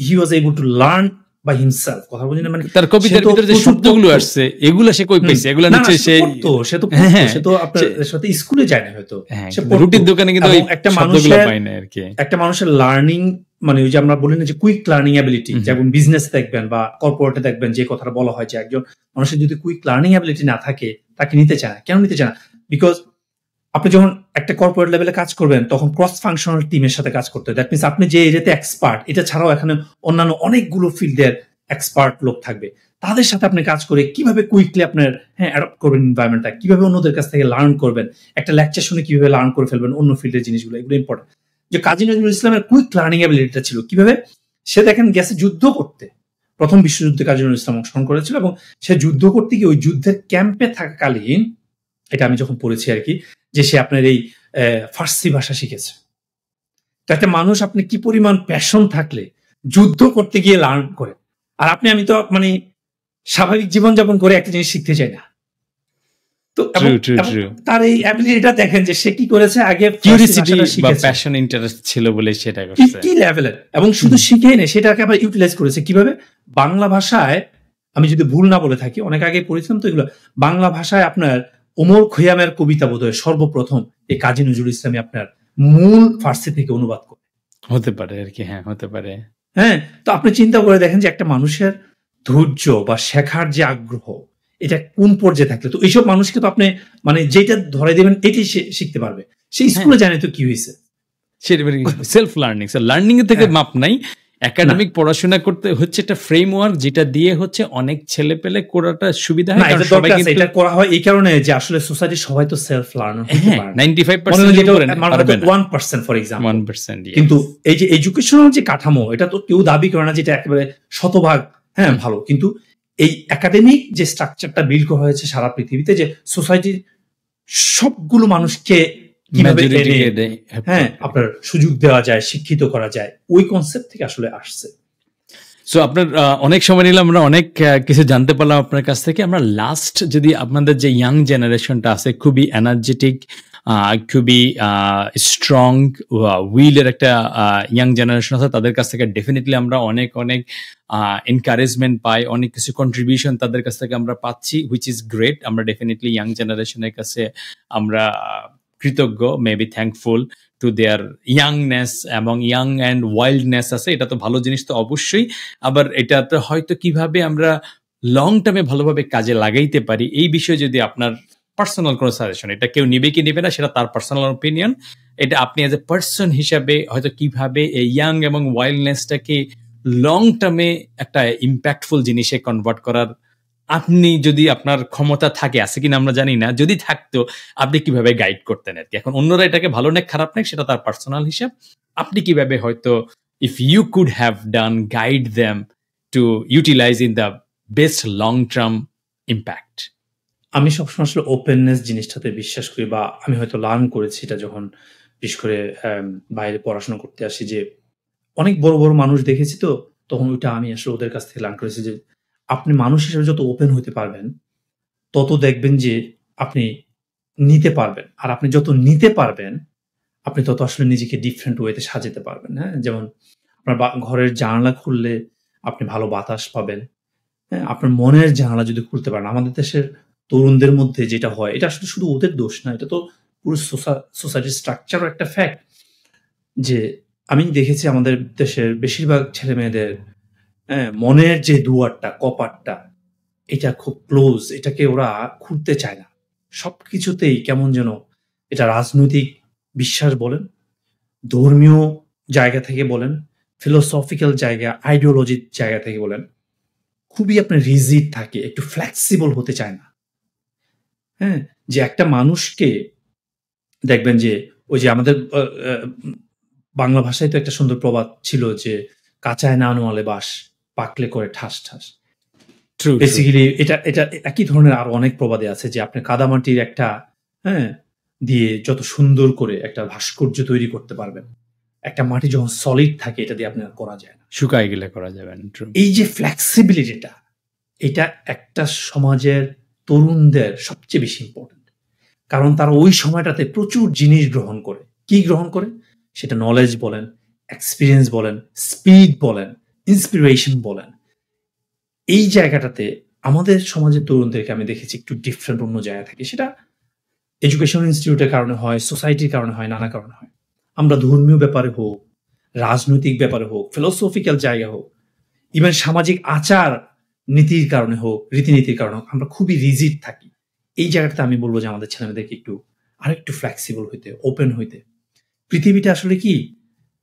he was able to learn by himself. কথা বলি না, মানে তার কবিতার ভিতরে যে শব্দগুলো আসছে, এগুলো সে কই পাইছে? এগুলো নিচে সে তো আপনার সাথে স্কুলে যায় না, হয়তো সে রুটির দোকানে, কিন্তু একটা মানুষের লার্নিং, মানে ওই যে আমরা বলি না যে কুইক লার্নিং অ্যাবিলিটি, যেমন বিজনেস দেখবেন বা কর্পোরেটে দেখবেন যে কথাটা বলা হয় যে একজন মানুষের যদি কুইক লার্নিং অ্যাবিলিটি না থাকে, তাকে নিতে চায় না। কেন নিতে চায় না? বিকজ আপনি যখন একটা কর্পোরেট লেভেলে কাজ করবেন, তখন ক্রস ফাংশনাল টিমের সাথে কাজ করতে হয়। দ্যাট মিনস আপনি যে এরিয়াতে এক্সপার্ট, এটা ছাড়াও এখানে অন্যান্য অনেকগুলো ফিল্ডের এক্সপার্ট লোক থাকবে, তাদের সাথে আপনি কাজ করে কিভাবে কুইকলি আপনার অ্যাডপ্ট করবেন এনভায়রনমেন্টটা, কিভাবে অন্যদের কাছ থেকে লার্ন করবেন, একটা লেকচার শুনে কিভাবে লার্ন করে ফেলবেন অন্য ফিল্ডের জিনিসগুলো, এগুলো ইম্পর্টেন্ট। যে কাজী নজরুল ইসলামের কুইক লার্নিং অ্যাবিলিটিটা ছিল কিভাবে, সে দেখেন গেছে যুদ্ধ করতে, প্রথম বিশ্বযুদ্ধে কাজী নজরুল ইসলাম অংশগ্রহণ করেছিল, এবং সে যুদ্ধ করতে গিয়ে ওই যুদ্ধের ক্যাম্পে থাকাকালীন, এটা আমি যখন পড়েছি আর কি, যে সে আপনার এই ফার্সি ভাষা শিখেছে। একটা মানুষ আপনি কি পরিমাণ প্যাশন থাকলে যুদ্ধ করতে গিয়ে লার্ন করে, আর আমি তো মানে স্বাভাবিক জীবনযাপন করে একটা জিনিস শিখতে চাই না। তো তার এই অ্যাবিলিটিটা দেখেন যে সে কি করেছে, আগে কিউরিওসিটি বা প্যাশন ইন্টারেস্ট ছিল বলে সেটা করছে, কি লেভেলের, এবং শুধু শিখেই না, সেটাকে আবার ইউটিলাইজ করেছে কিভাবে। বাংলা ভাষায়, আমি যদি ভুল না বলে থাকি, অনেক আগে পড়েছিলাম তো এগুলো, বাংলা ভাষায় আপনার ওমর খৈয়ামের কবিতা বোধহয় সর্বপ্রথম এই কাজী নজরুল ইসলামী আপনার মূল ফার্সি থেকে অনুবাদ করে, হতে পারে আর কি। হ্যাঁ, হতে পারে। হ্যাঁ, তো আপনি চিন্তা করে দেখেন যে একটা মানুষের ধৈর্য বা শেখার যে আগ্রহ, এটা কোন পর্যায়ে থাকলে, তো এইসব মানুষকে তো আপনি মানে যেটা ধরে দেবেন এটাই শিখতে পারবে। সেই স্কুলে জানে তো কি হয়েছে, সেলফ লার্নিং, লার্নিং এর থেকে মাপ নাই। একাডেমিক পড়াশোনা করতে হচ্ছে একটা ফ্রেমওয়ার্ক, যেটা দিয়ে হচ্ছে অনেক ছেলে পেলে করাটা সুবিধা হয়। এটা করা হয় এই কারণে যে আসলে সোসাইটি সবাই তো সেলফ লার্নার হতে পারে 95% 1% ফর এক্সাম্পল 1%, কিন্তু এই যে এডুকেশনাল যে কাঠামো, এটা তো কেউ দাবি করে না যেটা একেবারে শতভাগ ভালো, কিন্তু এই একাডেমিক যে স্ট্রাকচারটা বিল্ড করা হয়েছে সারা পৃথিবীতে, যে সোসাইটির সবগুলো মানুষকে আপনার সুযোগ দেওয়া যায়, শিক্ষিত করা যায়, ওই কনসেপ্ট থেকে আসলে আসছে। সো আপনার অনেক সময় নিলাম, আমরা অনেক কিছু জানতে পারলাম আপনার কাছ থেকে। আমরা লাস্ট যদি আপনাদের যে ইয়াং জেনারেশনটা আছে, খুবই এনার্জেটিক, খুবই স্ট্রং উইলের একটা ইয়াং জেনারেশন আছে, তাদের কাছ থেকে ডেফিনেটলি আমরা অনেক অনেক এনকারেজমেন্ট পাই, অনেক কিছু কন্ট্রিবিউশন তাদের কাছ থেকে আমরা পাচ্ছি, হুইচ ইজ গ্রেট। আমরা ডেফিনেটলি ইয়াং জেনারেশনের কাছে আমরা কৃতজ্ঞ, মেবি থ্যাঙ্কফুল টু দেয়ার ইয়াংনেস এবং ইয়াং অ্যান্ড ওয়াইল্ডনেস আছে, এটা তো ভালো জিনিস তো অবশ্যই। আবার এটাতে হয়তো কিভাবে আমরা লং টার্মে ভালোভাবে কাজে লাগাইতে পারি এই বিষয়ে যদি আপনার পার্সোনাল কোনো সাজেশন, এটা কেউ নিবে কি নিবে না সেটা তার পার্সোনাল ওপিনিয়ন, এটা আপনি এজ এ পার্সন হিসাবে হয়তো কিভাবে এই ইয়াং এবং ওয়াইল্ডনেসটাকে লং টার্মে একটা ইম্প্যাক্টফুল জিনিসে কনভার্ট করার আপনি যদি আপনার ক্ষমতা থাকে, আছে কিনা আমরা জানি না, যদি থাকতো আপনি কিভাবে গাইড করতেন আর কি। এখন অন্যরা এটাকে ভালো নেক খারাপ নেক সেটা তার পার্সোনাল হিসাব, আপনি কিভাবে হয়তো if you could have done guide them to utilise in the best long term impact. আমি সবসময় আসলে ওপেননেস জিনিসটাতে বিশ্বাস করি, বা আমি হয়তো লার্ন করেছি এটা যখন বিশেষ করে বাইরে পড়াশোনা করতে আসি, যে অনেক বড় বড় মানুষ দেখেছি, তো তখন ওইটা আমি আসলে ওদের কাছ থেকে লার্ন করেছি যে আপনি মানুষ হিসেবে যত ওপেন হতে পারবেন তত দেখবেন যে আপনি নিতে পারবেন, আর আপনি যত নিতে পারবেন আপনি তত আসলে নিজেকে ডিফারেন্ট ওয়েতে সাজাতে পারবেন। হ্যাঁ, যেমন আপনার ঘরের জানালা খুললে আপনি ভালো বাতাস পাবেন। হ্যাঁ, আপনার মনের জানালা যদি খুলতে পারেন, আমাদের দেশের তরুণদের মধ্যে যেটা হয়, এটা আসলে শুধু ওদের দোষ না, এটা তো পুরো সোসাইটির স্ট্রাকচারও একটা ফ্যাক্ট। যে আমি দেখেছি আমাদের দেশের বেশিরভাগ ছেলে মেয়েদের মনের যে দুয়ারটা, কপাটটা, এটা খুব ক্লোজ, এটাকে ওরা খুলতে চায় না। সবকিছুতেই কেমন যেন, এটা রাজনৈতিক বিশ্বাস বলেন, ধর্মীয় জায়গা থেকে বলেন, ফিলোসফিক্যাল জায়গা, আইডিওলজির জায়গা থেকে বলেন, খুবই আপনার রিজিড থাকে, একটু ফ্লেক্সিবল হতে চায় না। হ্যাঁ, যে একটা মানুষকে দেখবেন যে ওই যে আমাদের বাংলা ভাষায় তো একটা সুন্দর প্রবাদ ছিল যে কাঁচায় না নোয়ালে বাস, পাকলে করে ঠাস ঠাস। বেসিক্যালি এটা এটা একই ধরনের আরো অনেক প্রবাদে আছে, যে আপনি কাদামাটির একটা দিয়ে যত সুন্দর করে একটা ভাস্কর্য তৈরি করতে পারবেন, একটা মাটি যখন সলিড থাকে এটা দিয়ে আপনার করা যায় না, শুকায় গেলে করা যাবে না। এই যে ফ্লেক্সিবিলিটিটা, এটা একটা সমাজের তরুণদের সবচেয়ে বেশি ইম্পর্টেন্ট, কারণ তারা ওই সময়টাতে প্রচুর জিনিস গ্রহণ করে। কি গ্রহণ করে? সেটা নলেজ বলেন, এক্সপিরিয়েন্স বলেন, স্পিড বলেন, ইন্সপিরেশন বলেন। এই জায়গাটাতে আমাদের সমাজের তরুণদেরকে আমি দেখেছি একটু ডিফারেন্ট অন্য জায়গা থেকে। সেটা এডুকেশন ইনস্টিটিউটের কারণে হয়, সোসাইটির কারণে হয়, নানা কারণে হয়। আমরা ধর্মীয় ব্যাপারে হোক, রাজনৈতিক ব্যাপারে হোক, ফিলোসফিক্যাল জায়গা হোক, ইভেন সামাজিক আচার নীতির কারণে হোক, রীতিনীতির কারণে হোক, আমরা খুবই রিজিড থাকি। এই জায়গাটাতে আমি বলবো যে আমাদের ছেলেমেয়েদেরকে একটু আরেকটু ফ্লেক্সিবল হইতে, ওপেন হইতে। পৃথিবীটা আসলে কি,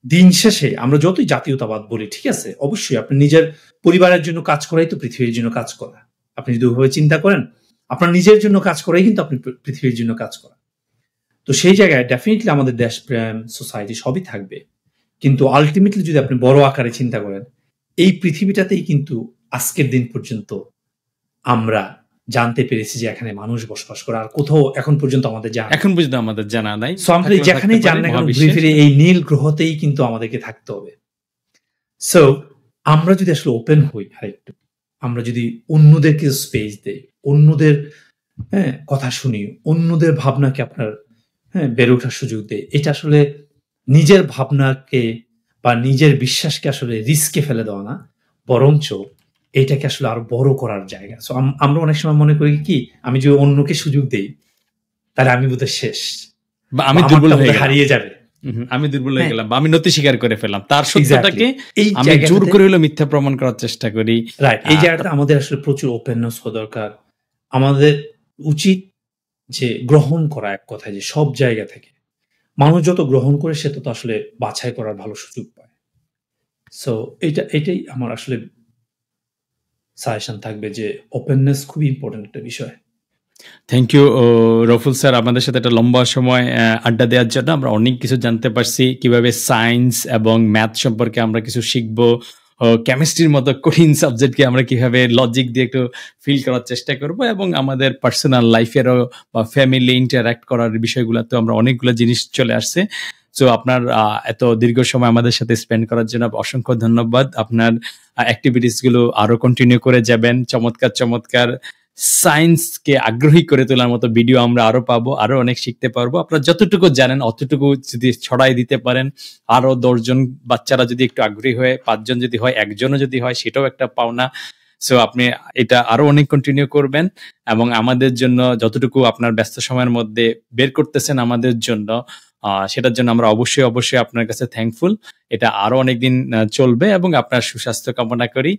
দিন শেষে আমরা যতই জাতীয়তাবাদ বলি, ঠিক আছে, অবশ্যই আপনি নিজের পরিবারের জন্য কাজ করাই তো পৃথিবীর জন্য কাজ করা। আপনি যদি ওইভাবে চিন্তা করেন, আপনার নিজের জন্য কাজ করাই কিন্তু আপনি পৃথিবীর জন্য কাজ করা। তো সেই জায়গায় ডেফিনেটলি আমাদের দেশপ্রেম, সোসাইটি সবই থাকবে, কিন্তু আলটিমেটলি যদি আপনি বড় আকারে চিন্তা করেন, এই পৃথিবীটাতেই কিন্তু আজকের দিন পর্যন্ত আমরা জানতে পেরেছি যে এখানে মানুষ বসবাস করে, আর কোথাও এখন পর্যন্ত আমাদের জানা নাই। সো আমরা যেখানেই জানি না কেন, ঘুরে ফিরে এই নীল গ্রহতেই কিন্তু আমাদেরকে থাকতে হবে। সো আমরা যদি আসলে ওপেন হই আরেকটু, আমরা যদি অন্যদেরকে স্পেস দেই, অন্যদের কথা শুনি, অন্যদের ভাবনাকে আপনার বেড়ে ওঠার সুযোগ দেয়, এটা আসলে নিজের ভাবনাকে বা নিজের বিশ্বাসকে আসলে রিস্কে ফেলে দেওয়া না, বরঞ্চ এটাকে আসলে আরো বড় করার জায়গা। সো আমরা অনেক সময় মনে করি কি, আমি যদি অন্যকে সুযোগ দেই তাহলে আমি বোধহয় শেষ, বা আমি দুর্বল হয়ে হারিয়ে যাবে, আমি দুর্বল হয়ে গেলাম, বা আমি নতি স্বীকার করে ফেললাম, তার সত্যটাকে আমি জোর করে হলো মিথ্যা প্রমাণ করার চেষ্টা করি। রাইট, এই জায়গাটা আমাদের আসলে প্রচুর ওপেননেস হওয়া দরকার। আমাদের উচিত যে গ্রহণ করা, এক কথায় যে সব জায়গা থেকে মানুষ যত গ্রহণ করে সে তত আসলে বাছাই করার ভালো সুযোগ পায়। সো এটাই আমার আসলে সাজেশন থাকবে, যে ওপেননেস খুবই ইম্পর্টেন্ট একটা বিষয়। থ্যাংক ইউ রফুল স্যার, আমাদের সাথে একটা লম্বা সময় আড্ডা দেওয়ার জন্য। আমরা অনেক কিছু জানতে পারছি, কিভাবে সায়েন্স এবং ম্যাথ সম্পর্কে আমরা কিছু শিখবো, কেমিস্ট্রির মতো কঠিন সাবজেক্টকে আমরা কিভাবে লজিক দিয়ে একটু ফিল করার চেষ্টা করব, এবং আমাদের পার্সোনাল লাইফেরও বা ফ্যামিলি ইন্টারাক্ট করার বিষয়গুলোতে আমরা অনেকগুলো জিনিস চলে আসছে। সো আপনার এত দীর্ঘ সময় আমাদের সাথে স্পেন্ড করার জন্য অসংখ্য ধন্যবাদ। আপনার অ্যাক্টিভিটিস গুলো আরো কন্টিনিউ করে যাবেন, চমৎকার চমৎকার সায়েন্সকে আগ্রহী করে তোলার মতো ভিডিও আমরা আরো পাবো, আরো অনেক শিখতে পারবো। আপনারা যতটুকু জানেন অতটুকু যদি ছড়াই দিতে পারেন, আরো 10 জন বাচ্চারা যদি একটু আগ্রহী হয়, 5 জন যদি হয়, একজনও যদি হয়, সেটাও একটা পাওনা। সো আপনি এটা আরো অনেক কন্টিনিউ করবেন, এবং আমাদের জন্য যতটুকু আপনার ব্যস্ত সময়ের মধ্যে বের করতেছেন আমাদের জন্য, সেটার জন্য আমরা অবশ্যই আপনার কাছে থ্যাঙ্কফুল। এটা আরো অনেকদিন চলবে, এবং আপনার সুস্বাস্থ্য কামনা করি।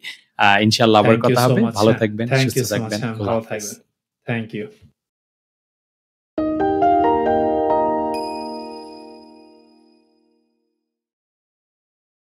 ইনশাআল্লাহ আবার থ্যাংক ইউ কথা সো হবে। মাচ। ভালো থাকবেন, থ্যাংক সুস্থ ইউ সো মাচ। থাকবেন। আল্লাহ ভালো হাফেজ। থাকবেন। Thank you.